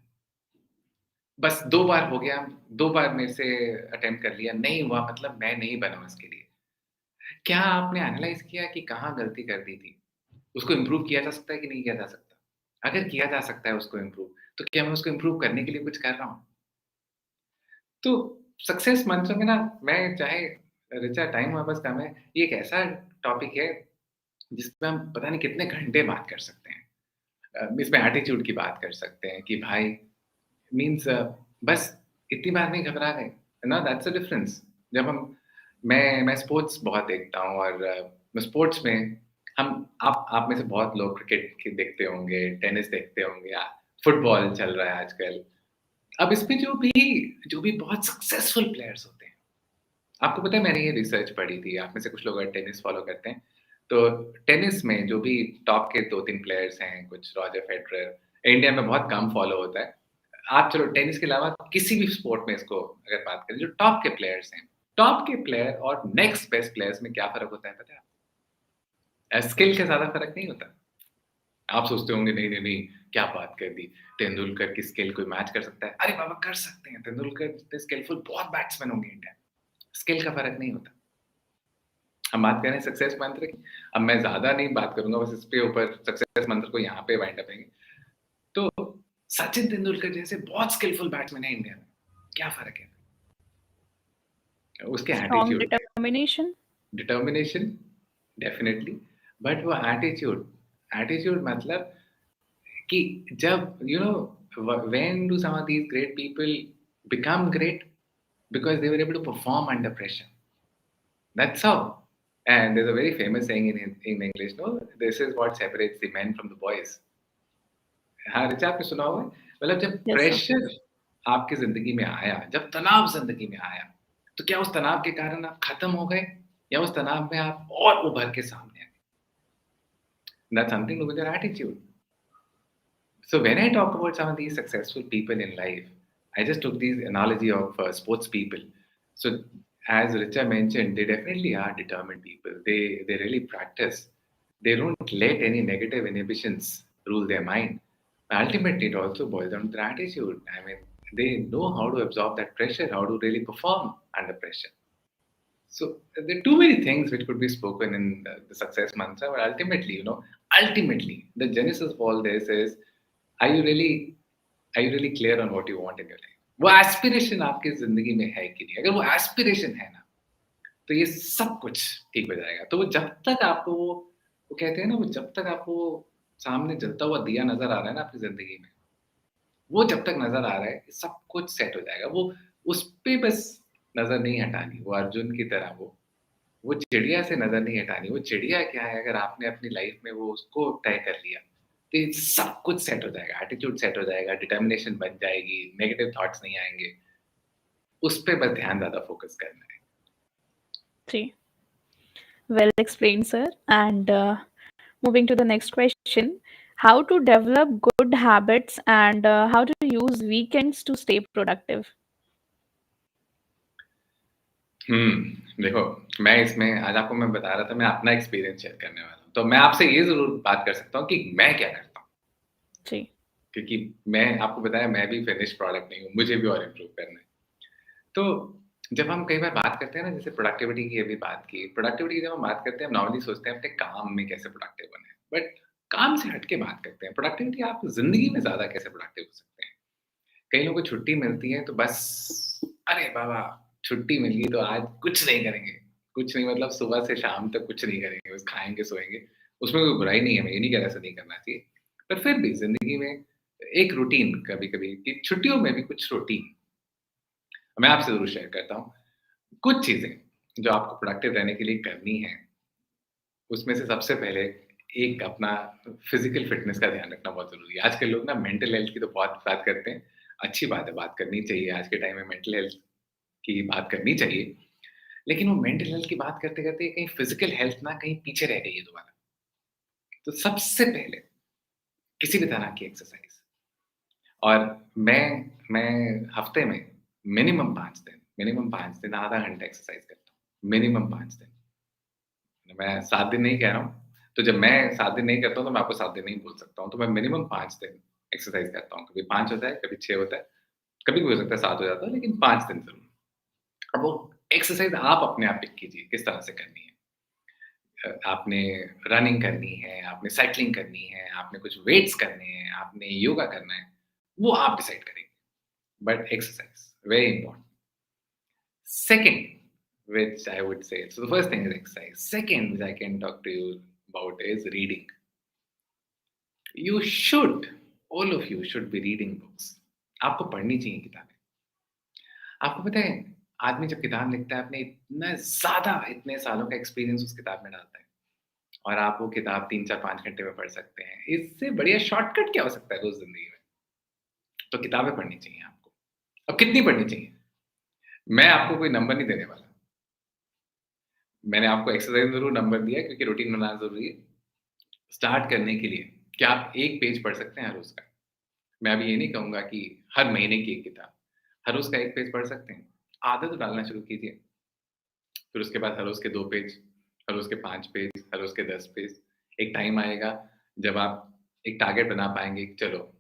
बस 2 बार हो गया, 2 बार मेरे से attempt कर लिया, नहीं हुआ मतलब मैं नहीं बना हूँ इसके लिए। क्या आपने एनालाइज़ किया कि कहाँ गलती कर दी थी? उसको इम्प्रूव किया जा सकता है कि नहीं किया जा सकता? अगर किया जा सकता है उसको इम्प्रूव, तो क्या मैं उसको इम्प्रूव करने के लिए कुछ कर रहा हूँ? तो सक्सेस मंत्र में ना मैं चाहे ऋचा टाइम हमारे पास कम है, ये एक ऐसा टॉपिक है जिसमें हम पता नहीं कितने घंटे बात कर सकते हैं। इसमें एटीट्यूड की बात कर सकते हैं कि भाई मीन्स बस इतनी बार नहीं घबरा गए, ना दैट्स द डिफरेंस। जब हम मैं स्पोर्ट्स बहुत देखता हूँ और स्पोर्ट्स में हम आप में से बहुत लोग क्रिकेट के देखते होंगे, टेनिस देखते होंगे, फुटबॉल चल रहा है आजकल। अब इसमें जो भी बहुत सक्सेसफुल प्लेयर्स होते हैं, आपको पता है मैंने ये रिसर्च पढ़ी थी, आप में से कुछ लोग अगर टेनिस फॉलो करते हैं, तो टेनिस में जो भी टॉप के 2-3 प्लेयर्स हैं, कुछ रॉजर फेडरर, इंडिया में बहुत कम फॉलो होता है। आप चलो टेनिस के अलावा किसी भी स्पोर्ट में इसको अगर बात करें, जो टॉप के प्लेयर्स हैं, टॉप के प्लेयर और नेक्स्ट बेस्ट प्लेयर्स में क्या फ़र्क होता है पता है? स्किल का ज़्यादा फ़र्क नहीं होता। आप सोचते होंगे नहीं, नहीं, नहीं, क्या बात कर दी, तेंदुलकर की स्किल कोई मैच कर सकता है? अरे बाबा कर सकते हैं, तेंदुलकर जितने स्किलफुल बहुत बैट्समैन होंगे इंडिया में, स्किल का फ़र्क नहीं होता। हम बात कर रहे हैं सक्सेस मंत्र की, अब मैं ज़्यादा नहीं बात करूँगा, बस इसके ऊपर सक्सेस मंत्र को यहाँ पे वाइंड अप करेंगे। तो सचिन तेंदुलकर जैसे बहुत स्किलफुल बैट्समैन है इंडिया में, क्या फ़र्क है? उसके Strong एटीट्यूड पे, determination. डिटर्मिनेशन डेफिनिटली, बट वो एटीट्यूड एटीट्यूड मतलब कि जब when do some of these great people become great? because they were able to perform under pressure. That's how. And there's a very famous saying in English, no, this is what separates the men from the boys. हाँ, ऋचा आपने सुना होगा? मतलब जब Yes, sir. Pressure आपकी ज़िंदगी में आया, जब तनाव ज़िंदगी में आया, तो क्या उस तनाव के कारण आप खत्म हो गए या उस तनाव में आप और उभर के सामने आए? That's something to do with your attitude. So when I talk about some of these successful people in life, I just took this analogy of sports people. So as Richa mentioned, they definitely are determined people. They really practice. They don't let any negative inhibitions rule their mind. Ultimately, it also boils down to their attitude. I mean, they know how to absorb that pressure, how to really perform under pressure. So there are too many things which could be spoken in the success mantra, but ultimately, the genesis of all this is: are you really, are you really clear on what you want in your life? वो aspiration आपकी जिंदगी में है कि नहीं? अगर वो aspiration है ना, तो ये सब कुछ ठीक हो जाएगा। तो वो जब तक आपको वो कहते हैं ना, वो जब तक आपको सामने जलता हुआ दिया नजर आ रहा है ना आपकी जिंदगी में, वो जब तक नज़र आ रहा है, सब कुछ सेट हो जाएगा। वो उस पे बस नज़र नहीं हटानी, वो अर्जुन की तरह वो चिड़िया से नज़र नहीं हटानी। वो चिड़िया क्या है, अगर आपने अपनी लाइफ़ में वो उसको तय कर लिया, तो ये सब कुछ सेट हो जाएगा, एटीट्यूड सेट हो जाएगा, डिटर्मिनेशन बन जाएगी, नेगेटिव थॉट्स नहीं आएँगे। उस पे बस ध्यान ज़्यादा फ़ोकस करना है। जी, well explained, sir. And moving to the next question, how to develop good habits and how to use weekends to stay productive? देखो, मैं इसमें आज आपको मैं बता रहा था, मैं अपना एक्सपीरियंस शेयर करने वाला हूँ। तो मैं आपसे ये ज़रूर बात कर सकता हूँ कि मैं क्या करता हूँ। जी, क्योंकि मैं आपको बताया, मैं भी फिनिश्ड प्रोडक्ट नहीं हूँ, मुझे भी और इम्प्रूव करना है। तो जब हम कई बार बात करते हैं ना, जैसे प्रोडक्टिविटी की अभी बात की, प्रोडक्टिविटी की जब हम बात करते हैं, हम नॉर्मली सोचते हैं अपने काम में कैसे प्रोडक्टिव बने। बट काम से हट के बात करते हैं, प्रोडक्टिविटी आप ज़िंदगी में ज़्यादा कैसे प्रोडक्टिव हो सकते हैं। कई लोगों को छुट्टी मिलती है तो बस, अरे बाबा! छुट्टी मिल गई तो आज कुछ नहीं करेंगे। कुछ नहीं मतलब सुबह से शाम तक कुछ नहीं करेंगे, बस खाएँगे, सोएँगे। उसमें कोई बुराई नहीं है, मैं ये नहीं कह रहा ऐसा नहीं करना चाहिए। पर फिर भी ज़िंदगी में एक रूटीन कभी-कभी कि छुट्टियों में भी कुछ रूटीन मैं आपसे ज़रूर शेयर करता हूँ। कुछ चीज़ें जो आपको प्रोडक्टिव रहने के लिए करनी हैं, उसमें से सबसे पहले एक अपना फिज़िकल फ़िटनेस का ध्यान रखना बहुत ज़रूरी है। आजकल लोग ना मेंटल हेल्थ की तो बहुत बात करते हैं, अच्छी बात है, बात करनी चाहिए, आज के टाइम में मेंटल हेल्थ की बात करनी चाहिए। लेकिन वो मेंटल हेल्थ की बात करते-करते कहीं फिज़िकल हेल्थ ना कहीं पीछे रह गई है दोबारा। तो सबसे पहले किसी भी तरह की एक्सरसाइज़, और मैं हफ़्ते में मिनिमम 5 दिन आधा घंटा एक्सरसाइज़ करता हूँ, मिनिमम 5 दिन। मैं 7 दिन नहीं कह रहा हूँ। तो जब मैं 7 दिन नहीं करता हूँ, तो मैं आपको 7 दिन नहीं बोल सकता हूँ। तो मैं मिनिमम 5 दिन एक्सरसाइज़ करता हूँ। कभी 5 होता है, कभी 6 होता है, कभी भी हो सकता है 7 हो जाता है, लेकिन 5 दिन ज़रूर। अब वो एक्सरसाइज़ आप अपने आप पिक कीजिए, किस तरह से करनी है। आपने रनिंग करनी है, आपने साइक्लिंग करनी है, आपने कुछ वेट्स करने हैं, आपने योगा करना है, वो आप डिसाइड करेंगे। But exercise very important. Second, which I would say, so the first thing is exercise. Second, which I can talk to you about is reading. You should, all of you should be reading books. आपको पढ़नी चाहिए किताबें। आपको पता है, आदमी जब किताब लिखता है, अपने इतना ज़्यादा इतने सालों का एक्सपीरियंस उस किताब में डालता है, और आप वो किताब 3, 4, 5 घंटे में पढ़ सकते हैं। इससे बढ़िया शॉर्टकट क्या हो सकता है रोज़ ज़िंदगी में? तो किताबें पढ़नी चाहिए आपको। अब कितनी पढ़नी चाहिए? मैं आपको कोई नंबर नहीं देने वाला। मैंने आपको एक्सरसाइज़ ज़रूर नंबर दिया है, क्योंकि रूटीन बनाना ज़रूरी है। स्टार्ट करने के लिए क्या आप 1 पेज पढ़ सकते हैं हर रोज़ का? मैं अभी ये नहीं कहूँगा कि हर महीने की 1 किताब, हर रोज़ का 1 पेज पढ़ सकते हैं। आदत डालना शुरू कीजिए, फिर उसके बाद हर रोज़ के 2 पेज, हर रोज़ के 5 पेज, हर रोज़ के 10 पेज। एक टाइम आएगा जब आप एक टारगेट बना पाएँगे कि चलो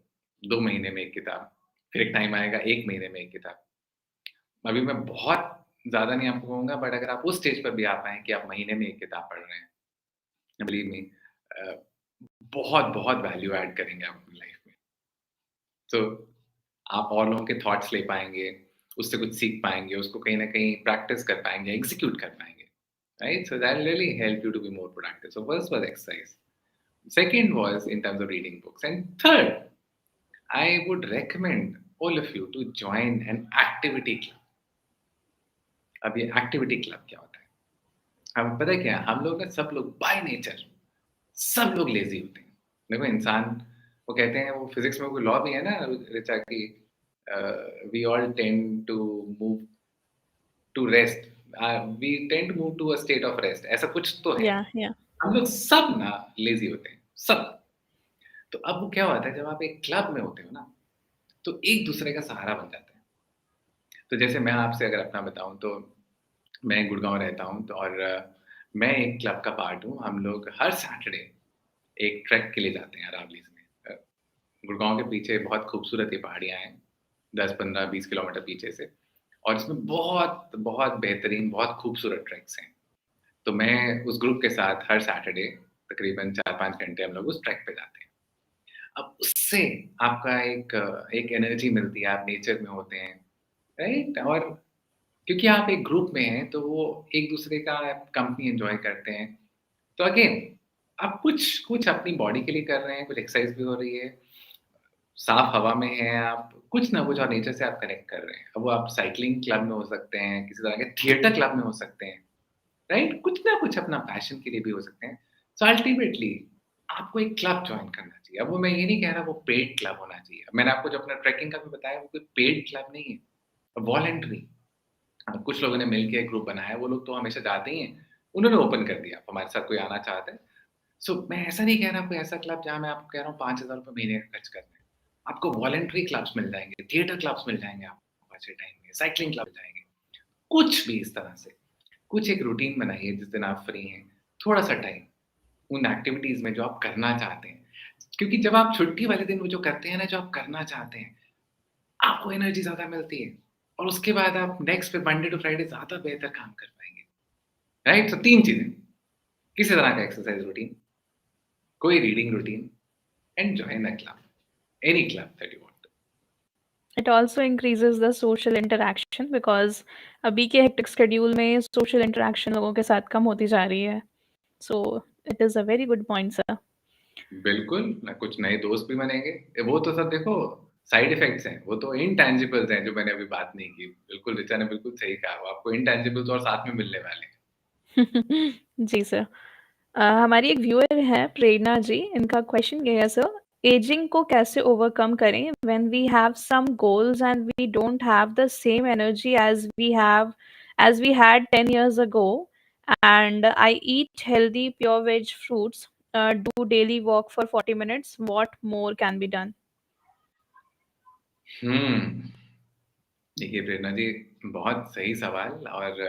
2 महीने में 1 किताब, फिर एक टाइम आएगा 1 महीने में 1 किताब। अभी मैं बहुत ज़्यादा नहीं आपको कहूँगा, बट अगर आप उस स्टेज पर भी आ पाएँ कि आप महीने में 1 किताब पढ़ रहे हैं, बिलीव मी, अ, बहुत-बहुत वैल्यू ऐड करेंगे आप अपनी लाइफ में। तो आप और लोगों के थॉट्स ले पाएँगे, उससे कुछ सीख पाएँगे, उसको कहीं न कहीं प्रैक्टिस कर पाएँगे, एग्ज़ीक्यूट कर पाएँगे, right? So that will really help you to be more productive. So first was exercise. Second was in terms of reading books. And third, I would recommend all of you to join an activity club. अब ये activity club क्या होता है? हमें पता है क्या है? हम लोग ना सब लोग बाय नेचर सब लोग लेज़ी होते हैं। देखो इंसान वो कहते हैं वो फिज़िक्स में कोई लॉ भी है ना ऋचा कि we all tend to move to rest we tend to move to a state of rest ऐसा कुछ तो है। या हम लोग सब ना लेज़ी होते हैं, सब। तो अब वो क्या होता है जब आप एक क्लब में होते हो ना, तो एक-दूसरे का सहारा बन जाते हैं। तो जैसे मैं आपसे अगर अपना बताऊँ तो मैं गुड़गाँव रहता हूँ तो और मैं एक क्लब का पार्ट हूँ। हम लोग हर सैटरडे एक ट्रैक के लिए जाते हैं अरावलीज़ में। गुड़गाँव के पीछे बहुत खूबसूरत ये पहाड़ियाँ हैं, 10, 15, 20 किलोमीटर पीछे से और इसमें बहुत, बहुत बेहतरीन, बहुत खूबसूरत ट्रैक्स हैं। तो मैं उस ग्रुप के साथ हर सैटरडे तकरीबन 4-5 घंटे हम लोग उस ट्रैक पे जाते हैं। अब उससे आपका एक एनर्जी मिलती है, आप नेचर में होते हैं, राइट? और क्योंकि आप एक ग्रुप में हैं, तो वो एक-दूसरे का कंपनी एन्जॉय करते हैं। तो अगेन आप कुछ कुछ अपनी बॉडी के लिए कर रहे हैं, कुछ एक्सरसाइज़ भी हो रही है, साफ हवा में हैं आप, कुछ ना कुछ और नेचर से आप कनेक्ट कर रहे हैं। अब वो आप साइक्लिंग क्लब में हो सकते हैं, किसी तरह के थिएटर क्लब में हो सकते हैं, राइट? कुछ ना कुछ अपना पैशन के लिए भी हो सकते हैं। सो अल्टीमेटली आपको एक क्लब जॉइन करना चाहिए। अब वो मैं ये नहीं कह रहा वो पेड क्लब होना चाहिए। मैंने आपको जो अपना ट्रैकिंग का भी बताया वो कोई पेड क्लब नहीं है, वॉलंटरी। कुछ लोगों ने मिल के एक ग्रुप बनाया है, वो लोग तो हमेशा जाते ही हैं। उन्होंने ओपन कर दिया, हमारे साथ कोई आना चाहता है। सो मैं ऐसा नहीं कह रहा कोई ऐसा क्लब जहाँ मैं आपको कह रहा हूँ ₹5000 महीने का खर्च करना है। आपको वॉलंटरी क्लब्स मिल जाएँगे, थिएटर क्लब्स मिल जाएँगे आपको अच्छे टाइम में, साइक्लिंग क्लब मिल जाएँगे। कुछ भी इस तरह से, कुछ एक रूटीन बनाइए जिस दिन आप फ्री हैं, थोड़ा-सा टाइम उन एक्टिविटीज़ में जो आप करना चाहते हैं। क्योंकि जब आप छुट्टी वाले दिन वो जो करते हैं ना, जो आप करना चाहते हैं, आपको एनर्जी ज़्यादा मिलती है और उसके बाद आप नेक्स्ट फिर मंडे टू फ्राइडे ज़्यादा बेहतर काम कर पाएँगे, राइट? तो 3 चीज़ें, किसी तरह का एक्सरसाइज़ रूटीन, कोई reading routine and join a club, any club that you want. It also increases the social interaction because अभी के हेक्टिक शेड्यूल में सोशल इंटरैक्शन लोगों के साथ कम होती जा रही है। So it is a very good point sir. बिल्कुल, कुछ नए दोस्त भी बनेंगे। वो तो सब देखो साइड इफ़ेक्ट्स हैं, वो तो इनटैंजिबल्स हैं जो मैंने अभी बात नहीं की। बिल्कुल, ऋचा ने बिल्कुल सही कहा, वो आपको इनटैंजिबल्स और साथ में मिलने वाले हैं। जी सर। हमारी एक व्यूअर हैं प्रेरणा जी, इनका क्वेश्चन ये है सर, एजिंग को कैसे ओवरकम करें when we have some goals and we don't have the same energy as we had 10 years ago and I eat healthy pure veg fruits, do daily walk for 40 minutes, what more can be done? हुँ, देखिए प्रेरणा जी, बहुत सही सवाल और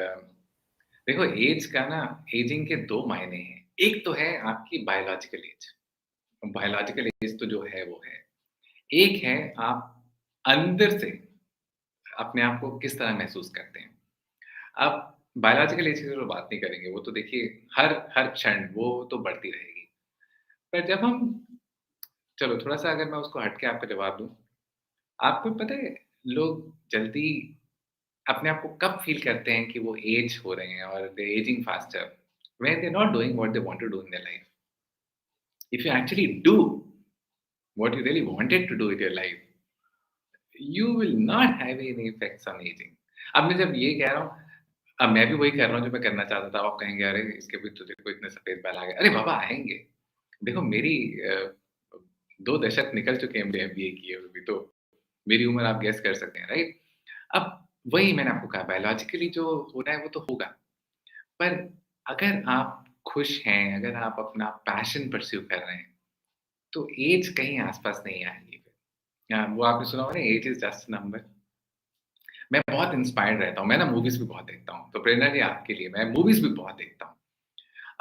देखो age का ना ageing के 2 मायने हैं। एक तो है आपकी बायोलॉजिकल ऐज, बायोलॉजिकल ऐज तो जो है वो है। एक है आप अंदर से अपने आप को किस तरह महसूस करते हैं। अब बायोलॉजिकल एज की तो बात नहीं करेंगे, वो तो देखिए हर हर क्षण वो तो बढ़ती रहेगी। पर जब हम चलो थोड़ा-सा अगर मैं उसको हट के आपको जवाब दूँ, आपको पता है लोग जल्दी अपने आप को कब फ़ील करते हैं कि वो एज हो रहे हैं और they ageing faster when they are not doing what they want to do in their life. If you actually do what you really wanted to do in your life, you will not have any effects on ageing. अब मैं जब ये कह रहा हूँ, अब मैं भी वही कर रहा हूँ जो मैं करना चाहता था। आप कहेंगे अरे इसके भी तो देखो इतने सफ़ेद बाल आ गए। अरे बाबा आएँगे। देखो मेरी 2 दशक निकल चुके हैं एमबीए किए हुए भी, तो मेरी उम्र आप गेस कर सकते हैं, राइट? अब वही मैंने आपको कहा बायोलॉजिकली जो होना है वो तो होगा। पर अगर आप खुश हैं, अगर आप अपना पैशन परस्यू कर रहे हैं, तो ऐज कहीं आस-पास नहीं आएगी फिर। वो आपने सुना होगा ना age is just a number. मैं बहुत इंस्पायर्ड रहता हूँ, मैं ना मूवीज़ भी बहुत देखता हूँ। तो प्रेरणा जी आपके लिए मैं मूवीज़ भी बहुत देखता हूँ।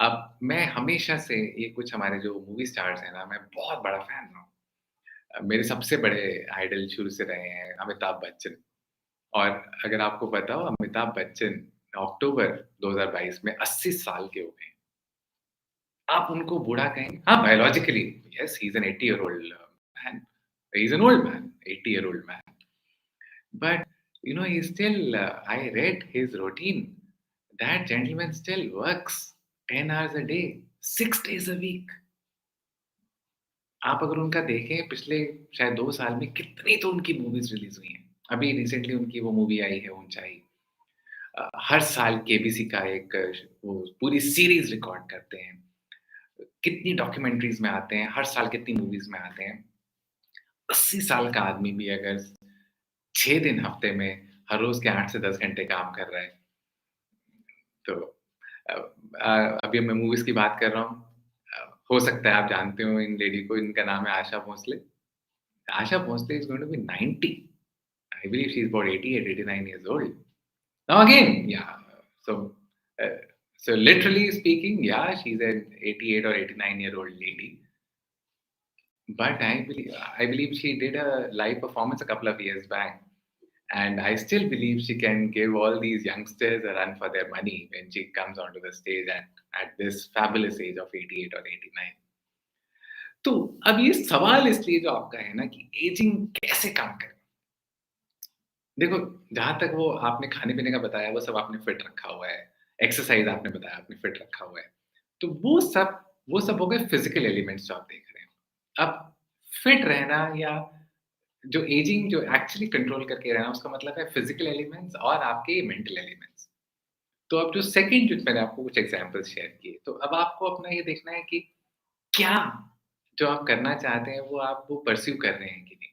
अब मैं हमेशा से ये कुछ हमारे जो मूवी स्टार्स हैं ना, मैं बहुत बड़ा फ़ैन रहा हूँ। मेरे सबसे बड़े आइडल शुरू से रहे हैं अमिताभ बच्चन। और अगर आपको पता हो अमिताभ बच्चन अक्टूबर 2022 में 80 साल के हो गए। आप उनको बूढ़ा कहेंगे? हाँ, biologically yes he is an 80 year old man. He is an old man, 80 year old man. But you know he still I read his routine. That gentleman still works 10 hours a day, 6 days a week. आप अगर उनका देखें पिछले शायद 2 साल में कितनी तो उनकी मूवीज़ रिलीज़ हुई हैं। अभी रिसेंटली उनकी वो मूवी आई है ऊँचाई। हर साल केबीसी का एक वो पूरी सीरीज़ रिकॉर्ड करते हैं। कितनी डॉक्यूमेंट्रीज़ में आते हैं, हर साल कितनी मूवीज़ में आते हैं। 80 साल का आदमी भी अगर 6 दिन हफ्ते में हर रोज़ के 8 से 10 घंटे काम कर रहा है, तो अभी मैं मूवीज़ की बात कर रहा हूँ। हो सकता है आप जानते हो इन लेडी को, इनका नाम है Asha Bhosle. Asha Bhosle is going to be 90. I believe she's about 88, 89 years old. Now again, yeah. So, uh, so literally speaking, yeah, she's an 88 or 89-year-old lady. But I believe she did a live performance a couple of years back, and I still believe she can give all these youngsters a run for their money when she comes onto the stage at this fabulous age of 88 or 89. तो अब ये सवाल इसलिए जो आपका है ना कि एजिंग कैसे काम करे? देखो, जहाँ तक वो आपने खाने-पीने का बताया, वो सब आपने फिट रखा हुआ है। एक्सरसाइज़ आपने बताया, आपने फिट रखा हुआ है। तो वो सब हो गए फिज़िकल एलिमेंट्स जो आप देख रहे हो। अब फिट रहना या जो एजिंग जो एक्चुअली कंट्रोल करके रहना, उसका मतलब है फिज़िकल एलिमेंट्स और आपके मेंटल एलिमेंट्स। तो अब जो सेकंड जो मैंने आपको कुछ एग्ज़ाम्पल्स शेयर किए, तो अब आपको अपना ये देखना है कि क्या जो आप करना चाहते हैं, वो आप वो परस्यू कर रहे हैं कि नहीं?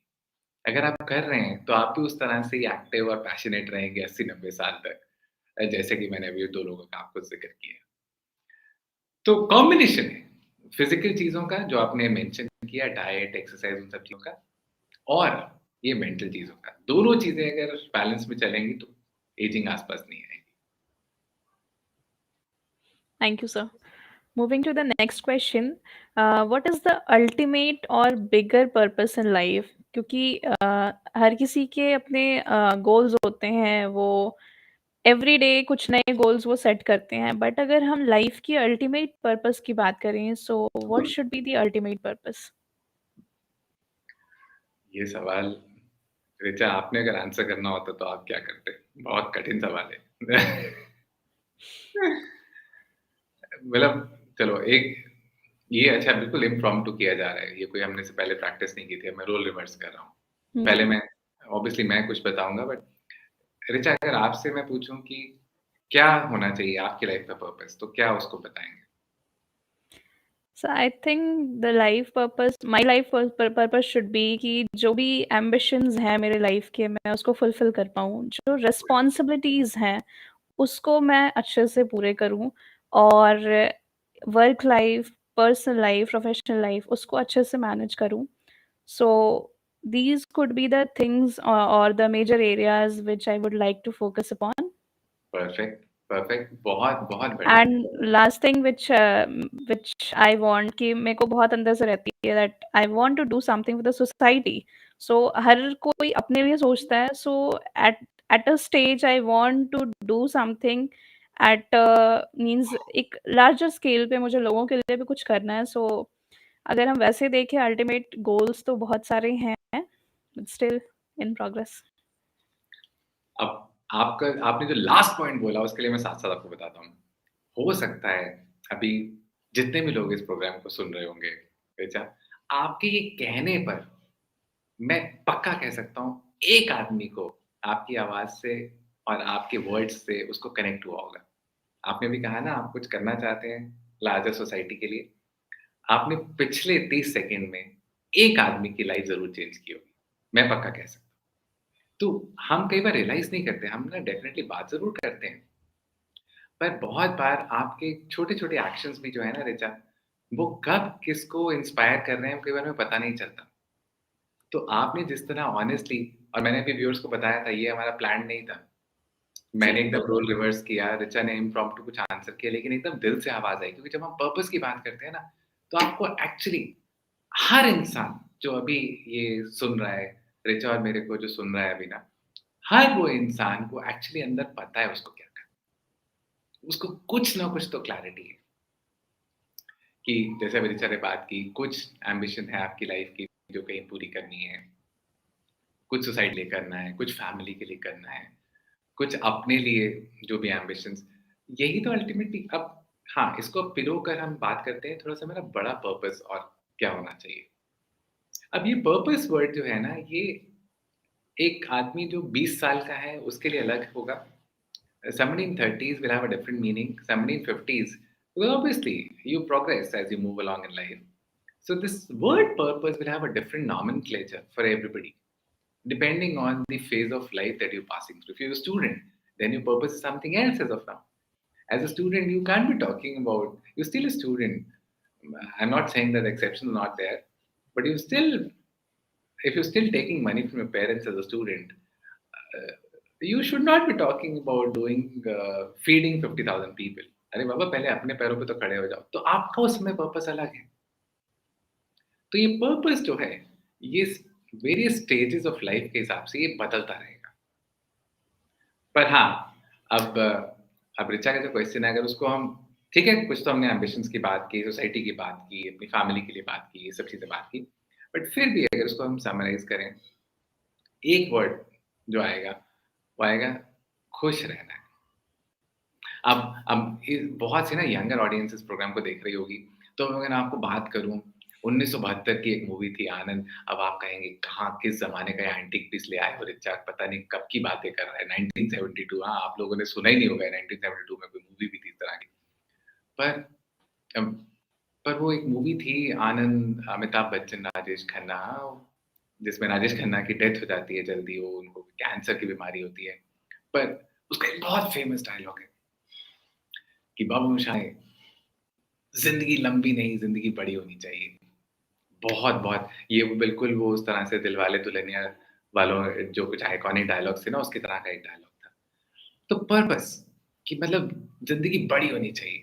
अगर आप कर रहे हैं, तो आप भी उस तरह से ही एक्टिव और पैशनेट रहेंगे 80-90 साल तक। जैसे कि मैंने अभी 2 लोगों का आपको ज़िक्र किया। तो कॉम्बिनेशन है, फिज़िकल चीज़ों का जो आपने मेंशन किया, डाइट, एक्सरसाइज़ उन सब चीज़ों का और ये मेंटल चीज़ों का। दोनों चीज़ें अगर बैलेंस में चलेंगी तो एजिंग आस-पास नहीं आएगी। Thank you, sir. Moving to the next question, what is the ultimate और bigger purpose in life? क्योंकि हर किसी के अपने गोल्स होते हैं, वो एवरी डे कुछ नए गोल्स वो सेट करते हैं, बट अगर हम लाइफ की अल्टीमेट पर्पस की बात करें, so what should be the ultimate purpose? ये सवाल ऋचा आपने अगर आंसर करना होता तो आप क्या करते? बहुत कठिन सवाल है। मतलब चलो एक ये अच्छा बिल्कुल इम्प्रॉम्प्टू किया जा रहा है। ये कोई हमने से पहले प्रैक्टिस नहीं की थी। अब मैं रोल रिवर्स कर रहा हूँ। जी। पहले मैं ऑब्वियसली मैं कुछ बताऊँगा बट ऋचा अगर आपसे मैं पूछूँ कि क्या होना चाहिए आपकी लाइफ का पर्पस तो क्या उसको बताएँगे? So I think the life purpose my life purpose should be कि जो भी एम्बिशंस हैं मेरे लाइफ के, मैं उसको फुलफिल कर पाऊँ। जो रिस्पॉन्सिबिलिटीज़ हैं उसको मैं अच्छे से पूरे करूँ, और work life, personal life, professional life उसको अच्छे से मैनेज करूँ। सो these could be the things or the major areas which I would like to focus upon. Perfect, perfect बहुत बढ़िया। And last thing which I want, कि मेरे को बहुत अंदर से रहती है that I want to do something with the society. So हर कोई अपने लिए सोचता है, so at at a stage I want to do something at means एक लार्जर स्केल पे मुझे लोगों के लिए भी कुछ करना है। सो अगर हम वैसे देखें, अल्टीमेट गोल्स तो बहुत सारे हैं, बट स्टिल इन प्रोग्रेस। अब आपका आपने जो लास्ट पॉइंट बोला उसके लिए मैं साथ-साथ आपको बताता हूँ। हो सकता है अभी जितने भी लोग इस प्रोग्राम को सुन रहे होंगे, ऋचा, आपके ये कहने पर मैं पक्का कह सकता हूँ, एक आदमी को आपकी आवाज़ से और आपके वर्ड्स से उसको कनेक्ट हुआ होगा। आपने भी कहा ना आप कुछ करना चाहते हैं लार्जर सोसाइटी के लिए। आपने पिछले 30 सेकंड में एक आदमी की लाइफ़ ज़रूर चेंज की होगी। मैं पक्का कह सकता हूँ। तो हम कई बार रियलाइज़ नहीं करते, हम ना डेफ़िनिटली बात ज़रूर करते हैं, पर बहुत बार आपके छोटे-छोटे एक्शंस भी जो है ना ऋचा, वो कब किसको इंस्पायर कर रहे हैं, कई बार हमें पता नहीं चलता। तो आपने जिस तरह ऑनेस्टली और मैंने अभी व्यूअर्स को बताया था, ये हमारा प्लान नहीं था। जी मैंने एकदम बिल्कुल। रोल रिवर्स किया, ऋचा ने इम्प्रॉम्प्टू कुछ आंसर किया, लेकिन एकदम दिल से आवाज़ आई क्योंकि जब हम पर्पस की बात करते हैं ना, तो आपको एक्चुअली हर इंसान जो अभी ये सुन रहा है, ऋचा और मेरे को जो सुन रहा है अभी ना, हर वो इंसान को एक्चुअली अंदर पता है उसको क्या करना है। उसको कुछ ना कुछ तो क्लैरिटी है कि जैसे अभी ऋचा ने बात की, कुछ एम्बिशन है आपकी लाइफ़ की जो कहीं पूरी करनी है, कुछ सोसाइटी के लिए करना है, कुछ फैमिली के लिए करना है, कुछ अपने लिए जो भी एम्बिशंस यही तो अल्टीमेटली अब हाँ, इसको पिरो कर हम बात करते हैं थोड़ा-सा मेरा बड़ा पर्पस और क्या होना चाहिए। अब ये पर्पस वर्ड जो है ना, ये एक आदमी जो 20 साल का है उसके लिए अलग होगा, somebody in 30s will have a different meaning, somebody in 50s, well, obviously, you progress as you move along in life. So, this word purpose will have a different nomenclature for everybody, depending on the phase of life that you're passing through. If you're a student, then your purpose is something else as of now. As a student, you can't be talking about, you're still a student. I'm not saying that the exception is not there, but you still, if you're still taking money from your parents as a student, uh, you should not be talking about doing feeding 50,000 people. अरे बाबा पहले अपने पैरों पे तो खड़े हो जाओ, तो आपका उसमें पर्पस अलग है. तो ये पर्पस जो है, ये वेरियस स्टेजेस ऑफ लाइफ के हिसाब से ये बदलता रहेगा. पर हाँ, अब ऋचा का जो क्वेश्चन है, अगर उसको हम, ठीक है, कुछ तो हमने एम्बिशंस की बात की, सोसाइटी की बात की, अपनी फैमिली के लिए बात की, ये सब चीज़ें बात की. बट फिर भी अगर उसको हम समराइज़ करें, एक वर्ड जो आएगा, वो आएगा खुश रहना. अब बहुत सी ना यंगर ऑडियंस इस प्रोग्राम को देख रही होगी, तो अगर मैं आपको बात करूँ, 1972 की एक मूवी थी आनंद. अब आप कहेंगे कहाँ किस ज़माने का ये एंटीक पीस ले आए हो ऋचा, पता नहीं कब की बातें कर रहा है, 1972. हाँ, आप लोगों ने सुना ही नहीं होगा, 1972 में कोई मूवी भी थी इस तरह की. पर अम, पर वो एक मूवी थी आनंद, अमिताभ बच्चन, राजेश खन्ना, जिसमें राजेश खन्ना की डेथ हो जाती है जल्दी, वो उनको कैंसर की बीमारी होती है. पर उसका एक बहुत फेमस डायलॉग है कि बाबू मोशाय, ज़िंदगी लंबी नहीं, ज़िंदगी बड़ी होनी चाहिए. बहुत, बहुत ये वो बिल्कुल वो उस तरह से दिलवाले दुल्हनिया वालों जो कुछ आइकॉनिक डायलॉग्स थे ना, उसकी तरह का एक डायलॉग था. तो पर्पस कि मतलब ज़िंदगी बड़ी होनी चाहिए,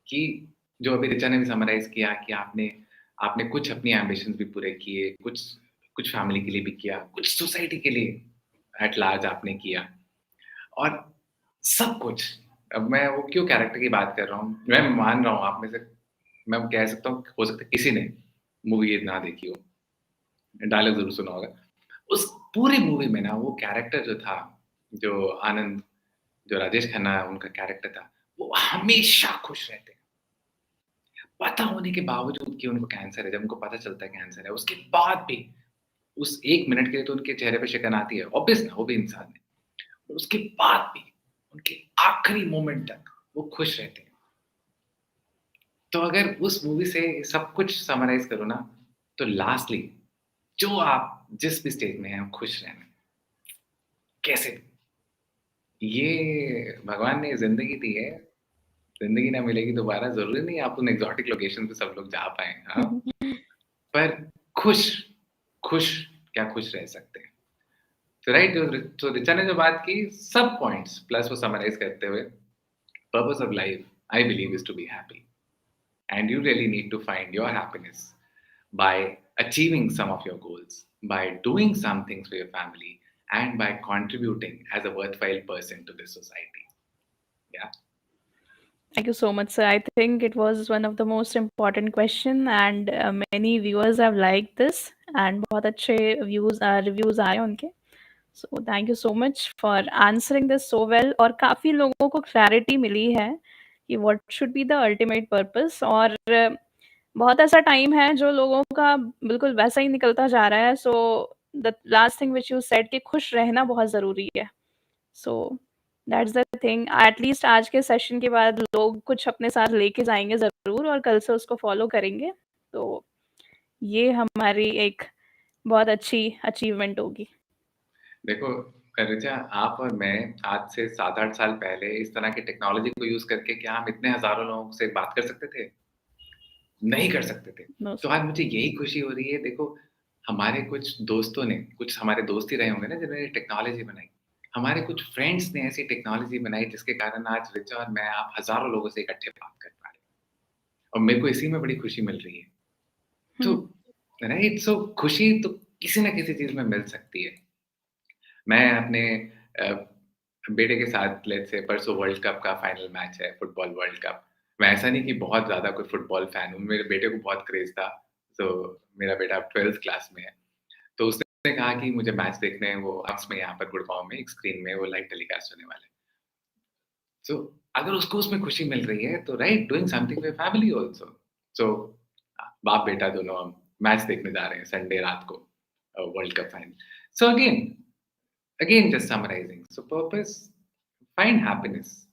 कि जो अभी ऋचा ने भी समराइज़ किया कि आपने आपने कुछ अपनी एम्बिशंस भी पूरे किए, कुछ कुछ फैमिली के लिए भी किया, कुछ सोसाइटी के लिए एट लार्ज आपने किया. और सब कुछ, अब मैं वो क्यों कैरेक्टर की बात कर रहा हूँ, मैं मान रहा हूँ आप में से, मैं कह सकता हूँ हो सकता है किसी ने मूवी ये ना देखी हो, डायलॉग ज़रूर सुना होगा. उस पूरी मूवी में ना वो कैरेक्टर जो था, जो आनंद, जो राजेश खन्ना उनका कैरेक्टर था, वो हमेशा खुश रहते हैं. पता होने के बावजूद कि उनको कैंसर है, जब उनको पता चलता है कैंसर है, उसके बाद भी उस 1 मिनट के लिए तो उनके चेहरे पे शिकन आती है, ऑब्वियस ना, वो भी इंसान है. और उसके बाद भी उनके आखिरी मोमेंट तक वो खुश रहते हैं. तो अगर उस मूवी से सब कुछ समराइज़ करो ना, तो लास्टली जो आप जिस भी स्टेज में हैं, खुश रहना. कैसे भी. ये भगवान ने ज़िंदगी दी है, ज़िंदगी ना मिलेगी दोबारा, ज़रूरी नहीं है आप उन एक्सोटिक लोकेशन पे सब लोग जा पाएँ, हाँ? पर खुश, खुश, क्या खुश रह सकते हैं. तो राइट, जो ऋचा ने जो बात की, सब पॉइंट्स प्लस वो समराइज़ करते हुए, purpose of life I believe is to be happy. And you really need to find your happiness by achieving some of your goals, by doing some things for your family, and by contributing as a worthwhile person to this society. Yeah. Thank you so much, sir. I think it was one of the most important question and many viewers have liked this and बहुत अच्छे reviews आए उनके. So thank you so much for answering this so well और काफ़ी लोगों को clarity मिली है कि what should be the ultimate purpose और बहुत ऐसा टाइम है जो लोगों का बिल्कुल वैसा ही निकलता जा रहा है. So the last thing which you said कि खुश रहना बहुत ज़रूरी है. So that's the thing, at least आज के सेशन के बाद लोग कुछ अपने साथ लेके जाएँगे ज़रूर और कल से उसको फ़ॉलो करेंगे। तो ये हमारी एक बहुत अच्छी अचीवमेंट होगी। देखो ऋचा, आप और मैं आज से 7-8 साल पहले इस तरह की टेक्नोलॉजी को यूज़ करके क्या हम इतने हज़ारों लोगों से बात कर सकते थे? नहीं कर सकते थे. नो तो आज मुझे यही खुशी हो रही है, देखो हमारे कुछ दोस्तों ने, कुछ हमारे दोस्त ही रहे होंगे ना जिन्होंने टेक्नोलॉजी बनाई. हमारे कुछ फ्रेंड्स ने ऐसी टेक्नोलॉजी बनाई जिसके कारण आज ऋचा और मैं, आप हज़ारों लोगों से इकट्ठे बात कर पा रहे हैं. और मेरे को इसी में बड़ी खुशी मिल रही है. तो हुँ, राइट, सो खुशी तो किसी न किसी चीज़ में मिल सकती है. मैं अपने अ, बेटे के साथ लेट्स से परसों वर्ल्ड कप का फाइनल मैच है, फुटबॉल वर्ल्ड कप. मैं ऐसा नहीं कि बहुत ज़्यादा कोई फुटबॉल फैन हूँ, मेरे बेटे को बहुत क्रेज़ था. तो मेरा बेटा अब 12th क्लास में है. तो उसने कहा कि मुझे मैच देखने हैं, वो आर्ट्स में यहाँ पर गुड़गाँव में एक स्क्रीन में वो लाइव टेलीकास्ट होने वाला है. सो अगर उसको उसमें खुशी मिल रही है तो right, doing something for family also. So बाप बेटा दोनों हम मैच देखने जा रहे हैं संडे रात को, world cup final. So again, just summarising, so purpose find happiness.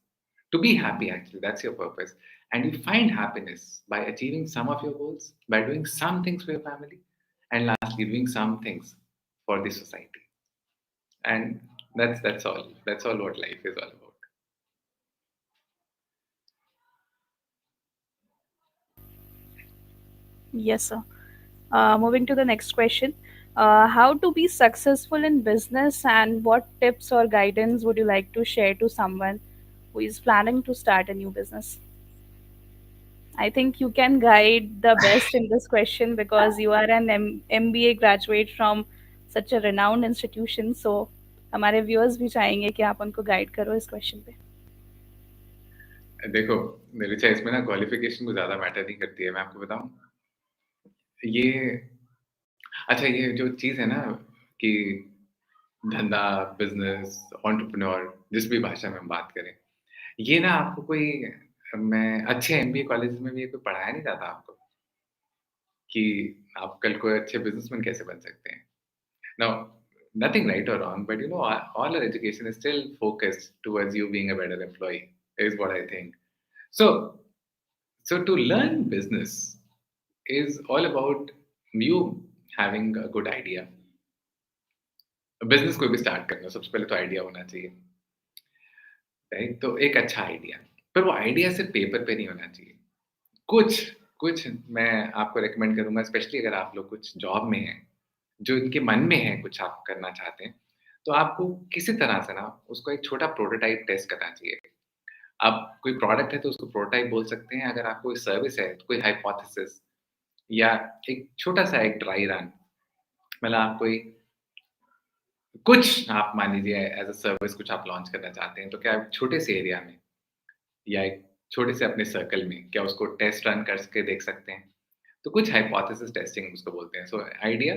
To be happy, actually, that's your purpose. And you find happiness by achieving some of your goals, by doing some things for your family, and lastly, doing some things for the society. And that's all. That's all what life is all about. Yes, sir. Moving to the next question. How to be successful in business, and what tips or guidance would you like to share to someone who is planning to start a new business? I think you can guide the best in this question because you are an MBA graduate from such a renowned institution. So हमारे viewers भी चाहेंगे कि आप उनको guide करो इस question पे. देखो, मेरे चॉइस में ना क्वालिफिकेशन को ज़्यादा मैटर नहीं करती है, मैं आपको बताऊँ? ये अच्छा ये जो चीज़ है ना कि धंधा, बिज़नेस, एंटरप्रेन्योर जिस भी भाषा में हम बात करें, ये ना आपको कोई मैं अच्छे एमबीए कॉलेज में भी ये कोई पढ़ाया नहीं जाता आपको कि आप कल को अच्छे बिज़नेसमैन कैसे बन सकते हैं। Now nothing right or wrong, but you know, all our education is still focused towards you being a better employee, is what I think. So, so to learn business is all about you having a good idea. Business कोई भी start करना है, सबसे पहले तो idea होना चाहिए, right? तो एक अच्छा आइडिया, पर वो आइडिया सिर्फ़ पेपर पे नहीं होना चाहिए। कुछ कुछ मैं आपको रिकमेंड करूँगा स्पेशली अगर आप लोग कुछ जॉब में हैं, जो इनके मन में है कुछ आप करना चाहते हैं, तो आपको किसी तरह से ना उसको एक छोटा प्रोटोटाइप टेस्ट करना चाहिए। अब कोई प्रोडक्ट है तो उसको प्रोटोटाइप बोल सकते हैं, अगर आप कोई सर्विस है तो कोई हाइपोथेसिस या एक छोटा-सा एक ड्राई रन मतलब आप कोई कुछ आप मान लीजिए एज़ अ सर्विस कुछ आप लॉन्च करना चाहते हैं, तो क्या आप छोटे से एरिया में या एक छोटे से अपने सर्कल में क्या उसको टेस्ट रन करके देख सकते हैं? तो कुछ हाइपोथेसिस टेस्टिंग उसको बोलते हैं। So idea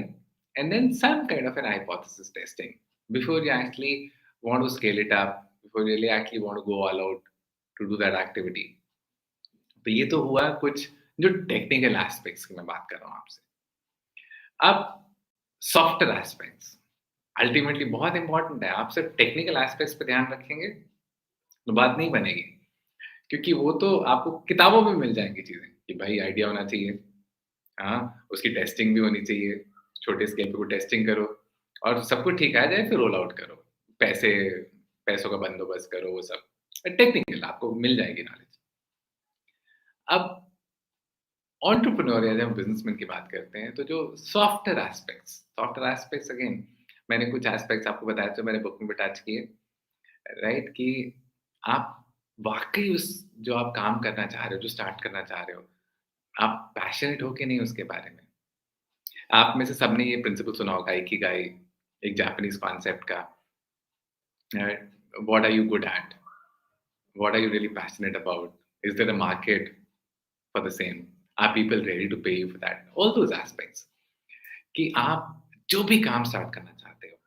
and then some kind of an hypothesis testing before you actually want to scale it up, before you really actually want to go all out to do that activity. तो ये तो हुआ कुछ जो technical aspects की मैं बात कर रहा हूँ आपसे। अब सॉफ्टवेयर एस्पेक्ट्स अल्टीमेटली बहुत इंपॉर्टेंट है। आप सिर्फ टेक्निकल एस्पेक्ट्स पे ध्यान रखेंगे तो बात नहीं बनेगी, क्योंकि वो तो आपको किताबों में मिल जाएँगी चीज़ें कि भाई आइडिया होना चाहिए, हाँ, उसकी टेस्टिंग भी होनी चाहिए, छोटे स्केल पे वो टेस्टिंग करो और सब कुछ ठीक आ जाए फिर रोल आउट करो। पैसे पैसों का बंदोबस्त करो वो सब। टेक्निकल आपको मिल जाएगी नॉलेज। अब एंटरप्रेन्योर या जब हम बिज़नेसमैन की बात करते हैं, तो जो सॉफ्टवेयर एस्पेक्ट्स अगेन मैंने कुछ एस्पेक्ट्स आपको बताए जो मैंने बुक में भी टच किए, राइट? कि आप वाक़ई उस जो आप काम करना चाह रहे हो, जो स्टार्ट करना चाह रहे हो, आप पैशनेट हो कि नहीं उसके बारे में। आप में से सबने ये प्रिंसिपल सुना होगा इकिगाई, एक जापानीज़ कॉन्सेप्ट का, what are you good at? What are you really passionate about? Is there a market for the same? Are people ready to pay you for that? All those aspects कि आप जो भी काम start करना चाहते हो,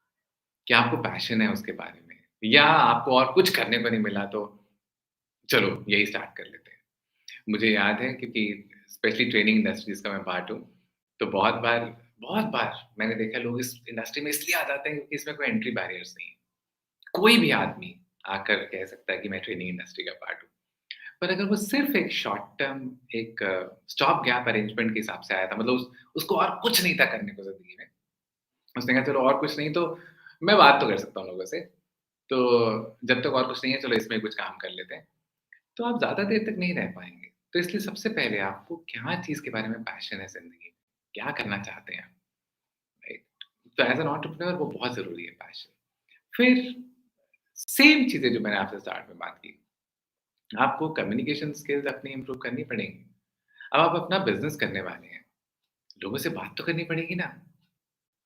क्या आपको पैशन है उसके बारे में? या आपको और कुछ करने को नहीं मिला तो चलो यही स्टार्ट कर लेते हैं। मुझे याद है क्योंकि स्पेशली ट्रेनिंग इंडस्ट्रीज़ का मैं पार्ट हूँ, तो बहुत बार मैंने देखा लोग इस इंडस्ट्री में इसलिए आ जाते हैं क्योंकि इसमें कोई एंट्री बैरियर्स नहीं है। कोई भी आदमी आकर कह सकता है कि मैं ट्रेनिंग इंडस्ट्री का पार्ट हूँ। पर अगर वो सिर्फ़ एक शॉर्ट टर्म एक स्टॉप गैप अरेंजमेंट के हिसाब से आया था, मतलब उसको और कुछ नहीं था करने को ज़िंदगी में। उसने कहा चलो और कुछ नहीं तो मैं बात तो कर सकता हूँ लोगों से, तो जब तक और कुछ नहीं है चलो इसमें कुछ काम कर लेते हैं। तो आप ज़्यादा देर तक नहीं रह पाएँगे। तो इसलिए सबसे पहले आपको क्या चीज़ के बारे में पैशन है ज़िंदगी में? क्या करना चाहते हैं आप? राइट? तो एज़ एन एंटरप्रेन्योर वो बहुत ज़रूरी है पैशन। फिर सेम चीज़ें जो मैंने आपसे स्टार्ट में बात की, आपको कम्युनिकेशन स्किल्स अपनी इम्प्रूव करनी पड़ेंगी। अब आप अपना बिज़नेस करने वाले हैं, लोगों से बात तो करनी पड़ेगी ना।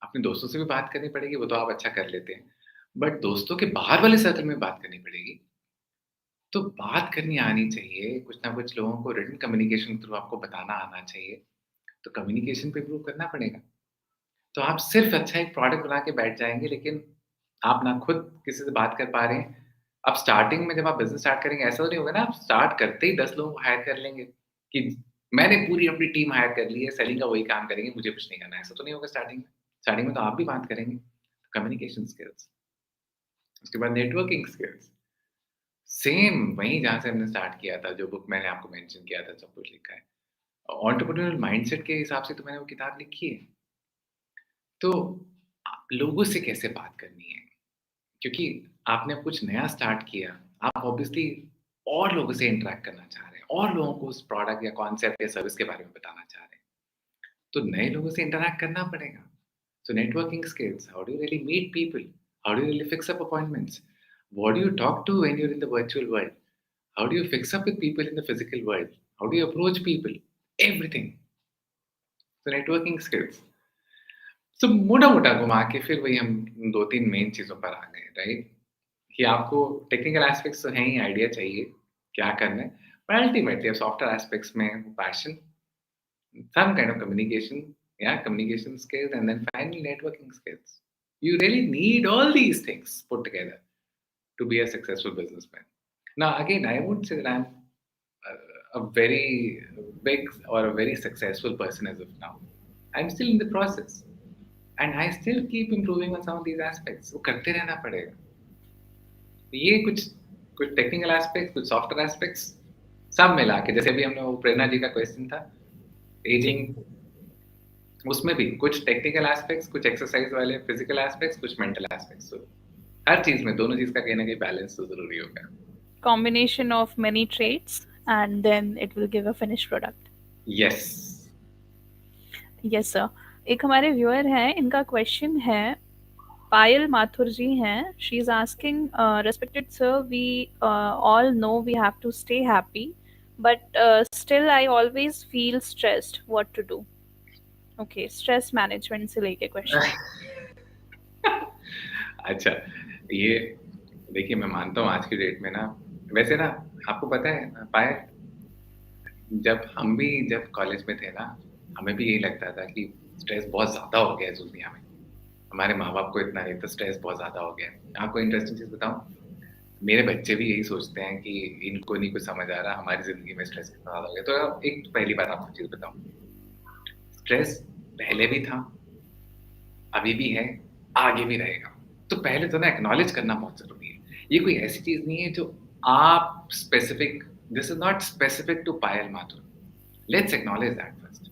अपने दोस्तों से भी बात करनी पड़ेगी, वो तो आप अच्छा कर लेते हैं। बट दोस्तों के बाहर वाले सर्कल में बात करनी पड़ेगी। तो बात करनी आनी चाहिए, कुछ ना कुछ लोगों को रिटन कम्युनिकेशन के थ्रू आपको बताना आना चाहिए। तो कम्युनिकेशन पे इम्प्रूव करना पड़ेगा। तो आप सिर्फ़ अच्छा एक प्रोडक्ट बना के बैठ जाएँगे, लेकिन आप ना खुद किसी से बात कर पा रहे हैं। अब स्टार्टिंग में जब आप बिज़नेस स्टार्ट करेंगे, ऐसा तो नहीं होगा ना आप स्टार्ट करते ही 10 लोगों को हायर कर लेंगे कि मैंने पूरी अपनी टीम हायर कर ली है, सेलिंग का वही काम करेंगे, मुझे कुछ नहीं करना है। ऐसा तो नहीं होगा स्टार्टिंग में। स्टार्टिंग में तो आप भी बात करेंगे। कम्युनिकेशन स्किल्स, उसके बाद नेटवर्किंग स्किल्स, सेम वहीं जहाँ से हमने स्टार्ट किया था, जो बुक मैंने आपको मेंशन किया था, सब कुछ लिखा है। एंटरप्रेन्योरियल माइंडसेट के हिसाब से तो मैंने वो किताब लिखी है। तो लोगों से कैसे बात करनी है? क्योंकि आपने कुछ नया स्टार्ट किया, आप ऑब्वियसली और लोगों से इंटरैक्ट करना चाह रहे हैं और लोगों को उस प्रोडक्ट या कॉन्सेप्ट या सर्विस के बारे में बताना चाह रहे हैं। तो नए लोगों से इंटरैक्ट करना पड़ेगा। So networking skills, how do you really meet people? How do you really fix up appointments? What do you talk to when you're in the virtual world? How do you fix up with people in the physical world? How do you approach people? Everything. So networking skills. So मोटा-मोटा घुमा के फिर वही हम 2-3 main चीज़ों पर आ गए, right? कि आपको टेक्निकल एस्पेक्ट्स तो हैं ही, आइडिया चाहिए, क्या करना है। बट अल्टीमेटली अब सॉफ्टवेयर एस्पेक्ट्स में passion, some kind of communication, yeah, communication skills, and then finally networking skills. You really need all these things put together to be a successful businessman. Now, again, I won't say that I'm a very big or a very successful person as of now. I'm still in the process, and I still keep improving on some of these aspects. वो करते रहना पड़ेगा। ये कुछ कुछ technical aspects, कुछ software aspects, सब मिला के जैसे अभी हमने वो प्रेरणा जी का क्वेश्चन था, जी। एजिंग, उसमें भी कुछ टेक्निकल एस्पेक्ट्स, कुछ एक्सरसाइज वाले फिजिकल एस्पेक्ट्स, कुछ मेंटल एस्पेक्ट्स। तो हर चीज़ में, दोनों चीज़ का कहीं न कहीं बैलेंस तो ज़रूरी होगा। Combination of many traits and then it will give a finished product. Yes. Yes sir. एक हमारे व्यूअर हैं, इनका क्वेश्चन है, पायल माथुर जी हैं, she is asking, respected sir, we all know we have to stay happy, but still I always feel stressed, what to do? Okay, stress management से लेके question है। अच्छा, ये देखिए मैं मानता हूँ आज की डेट में ना, वैसे ना आपको पता है पायल, जब कॉलेज में थे ना, हमें भी यही लगता था कि स्ट्रेस बहुत ज़्यादा हो गया है इस दुनिया में। हमारे माँ-बाप को इतना नहीं था, स्ट्रेस बहुत ज़्यादा हो गया है। आपको इंटरेस्टिंग चीज़ बताऊँ? मेरे बच्चे भी यही सोचते हैं कि इनको नहीं कुछ समझ आ रहा, हमारी ज़िंदगी में स्ट्रेस कितना ज़्यादा हो गया। तो एक पहली बात आपको चीज़ बताऊँ, स्ट्रेस पहले भी था, अभी भी है, आगे भी रहेगा। तो पहले तो ना एक्नॉलेज करना बहुत ज़रूरी है। ये कोई ऐसी चीज़ नहीं है जो आप specific, this is not specific to Payal Mathur. Let's acknowledge that first.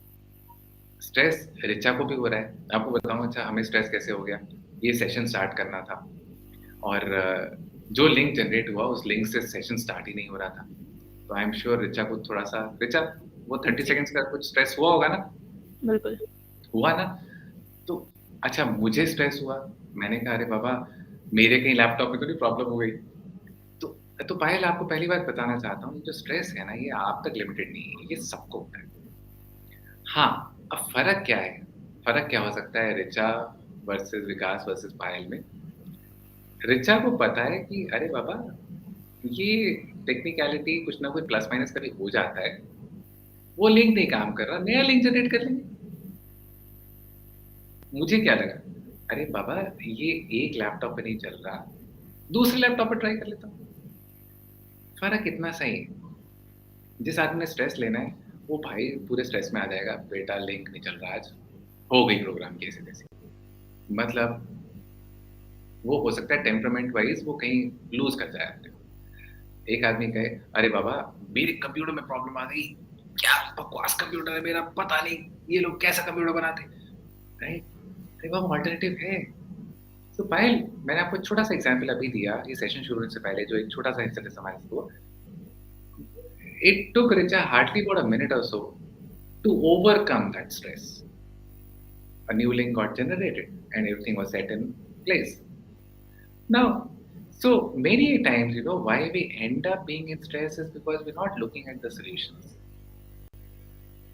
Stress Richa को भी हो रहा है। आपको बताऊँ, अच्छा हमें स्ट्रेस कैसे हो गया? ये सेशन स्टार्ट करना था और जो लिंक जनरेट हुआ उस लिंक से सेशन स्टार्ट ही नहीं हो रहा था। तो आई एम श्योर ऋचा को थोड़ा-सा, ऋचा वो 30 जी, सेकंड्स का कुछ स्ट्रेस हुआ होगा ना? बिल्कुल। हुआ ना? तो अच्छा मुझे स्ट्रेस हुआ, मैंने कहा अरे बाबा मेरे कहीं लैपटॉप में तो नहीं प्रॉब्लम हो गई? तो तो पायल आपको पहली बात बताना चाहता हूँ, ये जो स्ट्रेस है ना ये आप तक लिमिटेड नहीं है, ये सबको होता है। हाँ, अब फ़र्क क्या है? फ़र्क क्या हो सकता है ऋचा वर्सेस विकास वर्सेस पायल में? ऋचा को पता है कि अरे बाबा ये टेक्निकैलिटी कुछ ना कुछ प्लस माइनस कभी हो जाता है। वो लिंक नहीं काम कर रहा, नया लिंक जनरेट कर लेंगे। मुझे क्या लगा, अरे बाबा ये एक लैपटॉप पे नहीं चल रहा, दूसरे लैपटॉप पे ट्राई कर लेता हूँ। फ़र्क इतना सा ही है। जिस आदमी ने स्ट्रेस लेना है, वो भाई पूरे स्ट्रेस में आ जाएगा, बेटा लिंक नहीं चल रहा आज, हो गई प्रोग्राम की ऐसी-तैसी। मतलब वो हो सकता है टेम्परामेंट वाइज़ वो कहीं लूज़ कर जाए अपने को। एक आदमी कहे, "अरे बाबा मेरे कंप्यूटर में प्रॉब्लम आ गई, क्या बकवास कंप्यूटर है मेरा, पता नहीं ये लोग कैसा कंप्यूटर बनाते हैं।" राइट? अरे बाबा अल्टरनेटिव है। तो पायल मैंने आपको छोटा-सा एग्ज़ाम्पल अभी दिया, ये सेशन शुरू होने से पहले जो एक छोटा-सा इंसिडेंस हमारे साथ हुआ। It took Richa hardly about a minute or so to overcome that stress. A new link got generated and everything was set in place. Now, so many times, why we end up being in stress is because we're not looking at the solutions.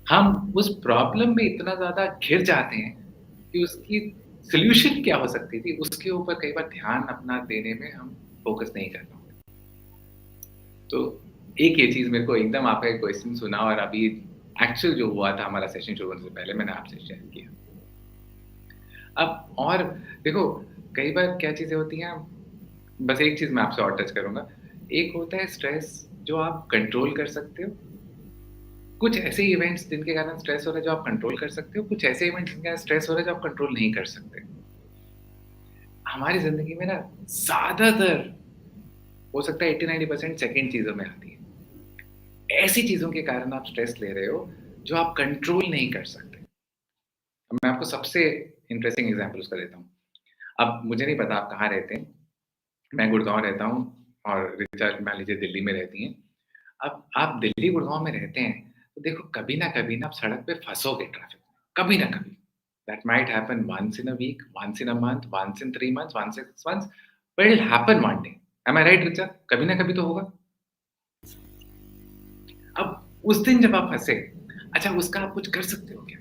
हम उस problem में इतना ज़्यादा घिर जाते हैं कि उसकी सॉल्यूशन क्या हो सकती थी, उसके ऊपर कई बार ध्यान अपना देने में हम फोकस नहीं कर पाते। तो एक ये चीज़ मेरे को एकदम आपका एक क्वेश्चन सुना और अभी एक्चुअल जो हुआ था हमारा सेशन शुरू होने से पहले मैंने आपसे शेयर किया। अब और देखो कई बार क्या चीज़ें होती हैं, बस एक चीज़ मैं आपसे और टच करूँगा। एक होता है स्ट्रेस जो आप कंट्रोल कर सकते हो। कुछ ऐसे इवेंट्स जिनके कारण स्ट्रेस हो रहा है जो आप कंट्रोल कर सकते हो, कुछ ऐसे इवेंट्स जिनके कारण स्ट्रेस हो रहा है जो आप कंट्रोल नहीं कर सकते। हमारी ज़िंदगी में ना ज़्यादातर हो सकता है 80-90% सेकंड चीज़ों में आती है। ऐसी चीज़ों के कारण आप स्ट्रेस ले रहे हो, जो आप कंट्रोल नहीं कर सकते। अब मैं आपको सबसे इंटरेस्टिंग एग्ज़ाम्पल उसका देता हूँ। अब मुझे नहीं पता आप कहाँ रहते हैं, मैं गुड़गाँव रहता हूँ और ऋचा मान लीजिए दिल्ली में रहती हैं। अब आप दिल्ली, गुड़गाँव में रहते हैं, तो देखो कभी न कभी ना आप सड़क पे फँसोगे ट्रैफ़िक में, कभी न कभी। That might happen once in a week, once in a month, once in 3 months, once in 6 months, but it will happen one day. Am I right Richa? कभी न कभी तो होगा। अब उस दिन जब आप फँसे, अच्छा उसका आप कुछ कर सकते हो क्या?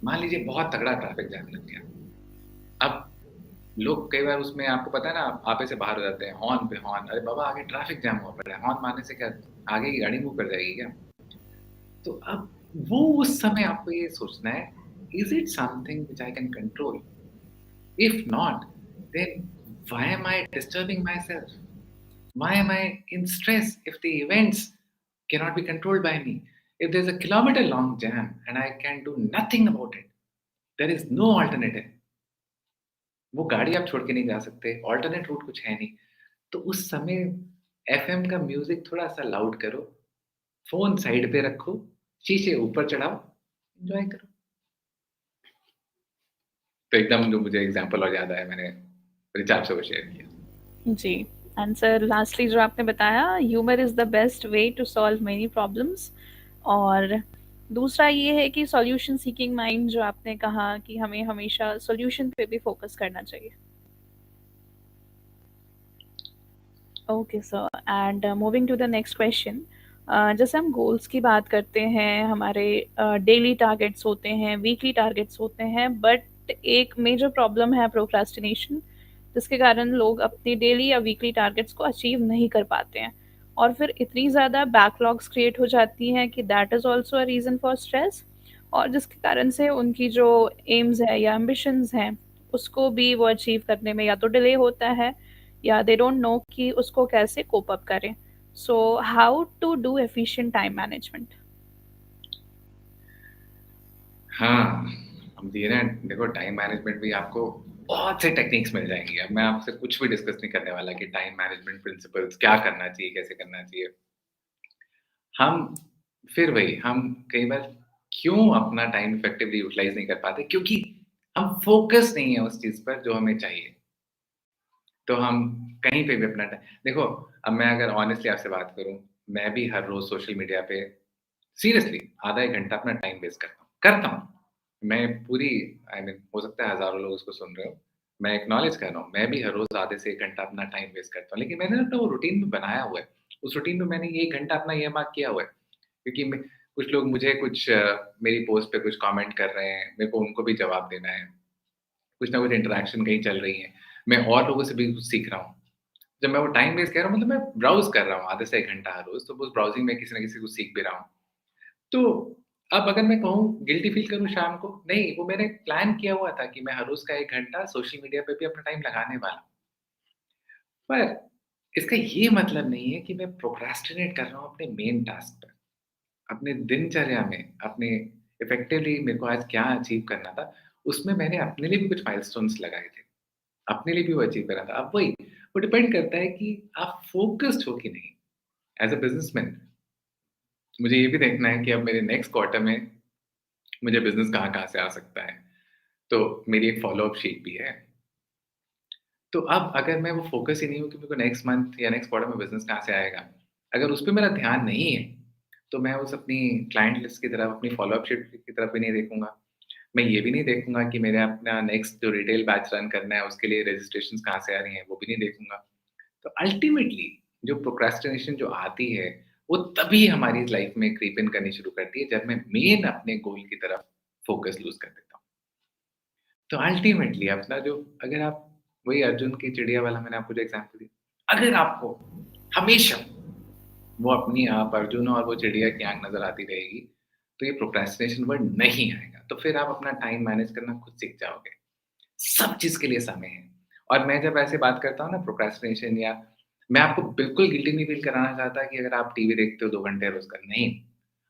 मान लीजिए बहुत तगड़ा ट्रैफ़िक जैम लग गया। अब लोग कई बार उसमें आपको पता है ना आपे से बाहर हो जाते हैं, हॉर्न पे हॉर्न, अरे बाबा आगे ट्रैफ़िक जैम हुआ पड़ा है, हॉर्न मारने से क्या आगे की गाड़ी मूव कर जाएगी क्या? तो अब वो उस समय आपको ये सोचना है, is it something which I can control? If not, then why am I disturbing myself? Why am I in stress if the events cannot be controlled by me? If there's a kilometer long jam and I can do nothing about it, there is no alternative. वो गाड़ी आप छोड़ के नहीं जा सकते, alternate root कुछ है नहीं। तो उस समय एफएम का म्यूज़िक थोड़ा-सा लाउड करो, फ़ोन साइड पे रखो, शीशे ऊपर चढ़ाओ, एन्जॉय करो। तो एकदम जो मुझे एग्ज़ाम्पल और याद आया मैंने रिचा आपसे वो शेयर किया। जी। एंड सर लास्टली जो आपने बताया, humour is the best way to solve many problems. और दूसरा ये है कि सॉल्यूशन सीकिंग माइंड, जो आपने कहा कि हमें हमेशा सॉल्यूशन पे भी फोकस करना चाहिए। Okay sir, and moving to the next question. जैसे हम गोल्स की बात करते हैं, हमारे डेली टारगेट्स होते हैं, वीकली टारगेट्स होते हैं, बट एक मेजर प्रॉब्लम है प्रोक्रास्टिनेशन, जिसके कारण लोग अपनी डेली या वीकली टारगेट्स को अचीव नहीं कर पाते हैं, और फिर इतनी ज़्यादा बैकलॉग्स क्रिएट हो जाती हैं कि that is also a reason for stress, और जिसके कारण से उनकी जो एम्स है या एम्बिशंस हैं, उसको भी वो अचीव करने में या तो डिले होता है, या दे डोंट नो कि उसको कैसे कोप अप करें। So how to do efficient time management? हाँ, अब ये ना देखो टाइम मैनेजमेंट भी आपको बहुत से टेक्निक्स मिल जाएँगी। अब मैं आपसे कुछ भी डिस्कस नहीं करने वाला कि टाइम मैनेजमेंट प्रिंसिपल्स क्या करना चाहिए, कैसे करना चाहिए। हम फिर वही हम कई बार क्यों अपना टाइम इफेक्टिवली यूटिलाइज़ नहीं कर पाते? क्योंकि हम फ़ोकस नहीं है उस चीज़ पर जो हमें चाहिए। तो हम कहीं पे भी अपना देखो, अब मैं अगर ऑनेस्टली आपसे बात करूँ, मैं भी हर रोज़ सोशल मीडिया पे सीरियसली आधा 1 घंटा अपना टाइम वेस्ट करता हूँ। करता हूँ। मैं पूरी आई मीन हो सकता है हज़ारों लोग इसको सुन रहे हो। मैं एक्नॉलेज कर रहा हूँ, मैं भी हर रोज़ आधे से 1 घंटा अपना टाइम वेस्ट करता हूँ। लेकिन मैंने अपना वो रूटीन भी बनाया हुआ है। उस रूटीन में मैंने ये 1 घंटा अपना ये मार्क किया हुआ है, क्योंकि मैं कुछ लोग मुझे कुछ मेरी पोस्ट पे कुछ कमेंट कर रहे हैं, मेरे को उनको भी जवाब देना है। कुछ ना कुछ इंटरैक्शन कहीं चल रही है। मैं और लोगों से भी कुछ सीख रहा हूँ। जब मैं वो टाइम वेस्ट कह रहा हूँ मतलब मैं ब्राउज़ कर रहा हूँ आधे से 1 घंटा हर रोज़, तो उस ब्राउज़िंग में किसी न किसी को सीख भी रहा हूँ। तो अब अगर मैं कहूँ गिल्टी फ़ील करूँ शाम को, नहीं, वो मैंने प्लान किया हुआ था कि मैं हर रोज़ का 1 घंटा सोशल मीडिया पे भी अपना टाइम लगाने वाला हूँ। पर इसका ये मतलब नहीं है कि मैं प्रोक्रास्टिनेट कर रहा हूँ अपने मेन टास्क पर। अपने दिनचर्या में, अपने इफ़ेक्टिवली मेरे को आज क्या अचीव करना था, उसमें मैंने अपने लिए भी कुछ माइलस्टोन्स लगाए थे। अपने लिए भी वो अचीव करा था। अब वही, वो डिपेंड करता है कि आप फ़ोकस्ड हो कि नहीं। एज़ अ बिज़नेसमैन मुझे ये भी देखना है कि अब मेरे नेक्स्ट क्वार्टर में मुझे बिज़नेस कहाँ-कहाँ से आ सकता है। तो मेरी एक फ़ॉलो-अप शीट भी है। तो अब अगर मैं वो फ़ोकस ही नहीं हूँ कि मेरे को नेक्स्ट मंथ या नेक्स्ट क्वार्टर में बिज़नेस कहाँ से आएगा, अगर उस पे मेरा ध्यान नहीं है, तो मैं उस अपनी क्लाइंट लिस्ट की तरफ, अपनी फ़ॉलो-अप शीट की तरफ भी नहीं देखूँगा। मैं ये भी नहीं देखूँगा कि मेरे अपना नेक्स्ट जो रिटेल बैच रन करना है, उसके लिए रजिस्ट्रेशंस कहाँ से आ रही हैं, वो भी नहीं देखूँगा। तो अल्टीमेटली जो प्रोक्रेस्टिनेशन जो आती है, वो तभी हमारी लाइफ़ में क्रीप इन करनी शुरू करती है, जब मैं मेन अपने गोल की तरफ फ़ोकस लूज़ कर देता हूँ। तो अल्टीमेटली अपना जो अगर आप वही अर्जुन की चिड़िया वाला मैंने आपको जो एग्ज़ाम्पल दिया, अगर आपको हमेशा वो अपनी आप अर्जुन और वो चिड़िया की आँख नज़र आती रहेगी, तो ये प्रोक्रेस्टिनेशन वर्ड नहीं आएगा। तो फिर आप अपना टाइम मैनेज करना खुद सीख जाओगे। सब चीज़ के लिए समय है। और मैं जब ऐसे बात करता हूँ ना प्रोक्रेस्टिनेशन या मैं आपको बिल्कुल गिल्टी नहीं फ़ील कराना चाहता कि अगर आप टीवी देखते हो 2 घंटे रोज़ का, नहीं।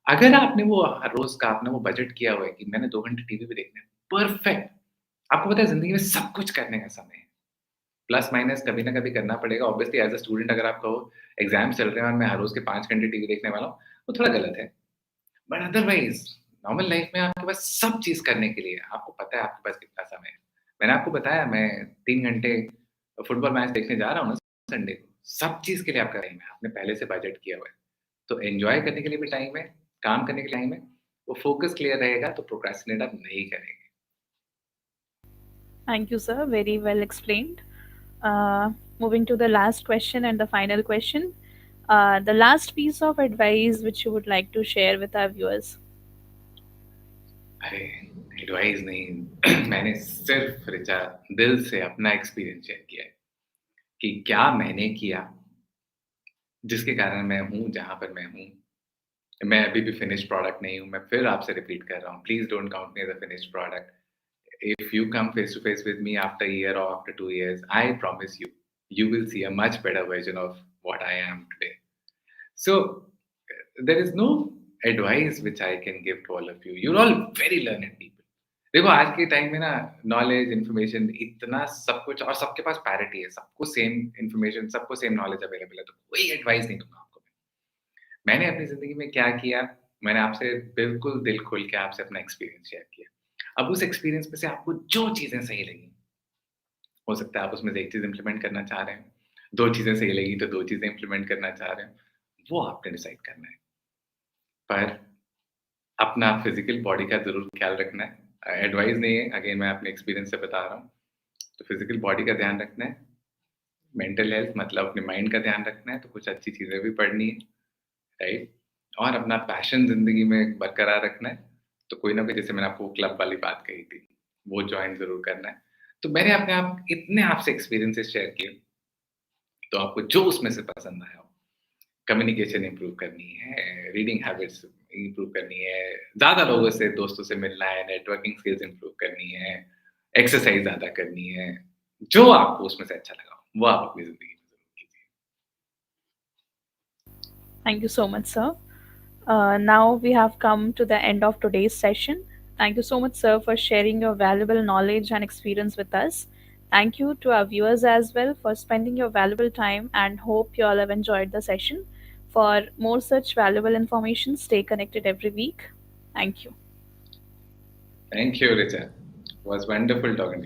अगर आपने वो हर रोज़ का आपने वो बजट किया हुआ है कि मैंने 2 घंटे टीवी भी देखना है, परफेक्ट। आपको पता है ज़िंदगी में सब कुछ करने का समय है। प्लस माइनस कभी ना कभी करना पड़ेगा। ऑब्वियसली एज़ अ स्टूडेंट अगर आप कहो एग्ज़ाम चल रहे हैं और मैं हर रोज़ के 5 घंटे टीवी देखने वाला हूँ, वो थोड़ा गलत है। बट अदरवाइज़ नॉर्मल लाइफ़ में आपके पास सब चीज़ करने के लिए है। आपको पता है आपके पास कितना समय है। मैंने आपको बताया मैं 3 घंटे फुटबॉल मैच देखने जा रहा हूँ ना संडे को। सब चीज़ के लिए आपका टाइम है। आपने पहले से बजट किया हुआ है। तो एन्जॉय करने के लिए भी टाइम है, काम करने के लिए टाइम है। वो फ़ोकस क्लियर रहेगा तो प्रोक्रेस्टिनेट आप नहीं करेंगे। Thank you, sir. Very well explained. Uh, Moving to the last question and the final question. The last piece of advice which you would like to share with our viewers. अरे! Advice नहीं मैंने सिर्फ़ ऋचा दिल से अपना experience share किया है कि क्या मैंने किया जिसके कारण मैं हूँ जहाँ पर मैं हूँ। मैं अभी भी फिनिश्ड प्रोडक्ट नहीं हूँ। मैं फिर आपसे रिपीट कर रहा हूँ, please don't count me as a finished product. If you come face to face with me after a year or after 2 years, I promise you, you will see a much better version of what I am today. So, there is no advice which I can give to all of you. You're all very learned people. देखो आज के time में ना knowledge, information इतना सब कुछ और सबके पास पैरिटी है, सबको सेम इन्फॉर्मेशन, सबको सेम नॉलेज अवेलेबल है, तो कोई एडवाइस नहीं दूँगा आपको मैं। मैंने अपनी ज़िंदगी में क्या किया, मैंने आपसे बिल्कुल दिल खोल के आपसे अपना एक्सपीरियंस शेयर किया। अब उस एक्सपीरियंस में से आपको जो चीज़ें सही लगी, हो सकता है आप उसमें से 1 चीज़ इम्प्लीमेंट करना चाह रहे हैं, 2 चीज़ें सही लगी तो 2 चीज़ें इम्प्लीमेंट करना चाह रहे हैं, वो आपने डिसाइड करना है। पर अपना फिज़िकल बॉडी का ज़रूर ख़्याल रखना है। एडवाइस नहीं है, अगेन मैं अपने एक्सपीरियंस से बता रहा हूँ। तो फिज़िकल बॉडी का ध्यान रखना है, मेंटल हेल्थ मतलब अपने माइंड का ध्यान रखना है, तो कुछ अच्छी चीज़ें भी पढ़नी है, राइट? और अपना पैशन ज़िंदगी में बरकरार रखना है, तो कोई ना कोई जैसे मैंने आपको क्लब वाली बात कही थी, वो जॉइन ज़रूर करना है। तो मैंने अपने आप इतने आपसे एक्सपीरियंसेस शेयर किए, तो आपको जो उसमें से पसंद आया हो, कम्युनिकेशन इम्प्रूव करनी है, रीडिंग हैबिट्स इम्प्रूव करनी है, ज़्यादा लोगों से, दोस्तों से मिलना है, नेटवर्किंग स्किल्स इम्प्रूव करनी है, एक्सरसाइज़ ज़्यादा करनी है, जो आपको उसमें से अच्छा लगा हो, वो आप अपनी ज़िंदगी में ज़रूर कीजिए। Thank you so much, sir. Now we have come to the end of today's session. Thank you so much, sir, for sharing your valuable knowledge and experience with us. Thank you to our viewers as well for spending your valuable time and hope you all have enjoyed the session. For more such valuable information, stay connected every week. Thank you. Thank you Richa, was wonderful talking to you.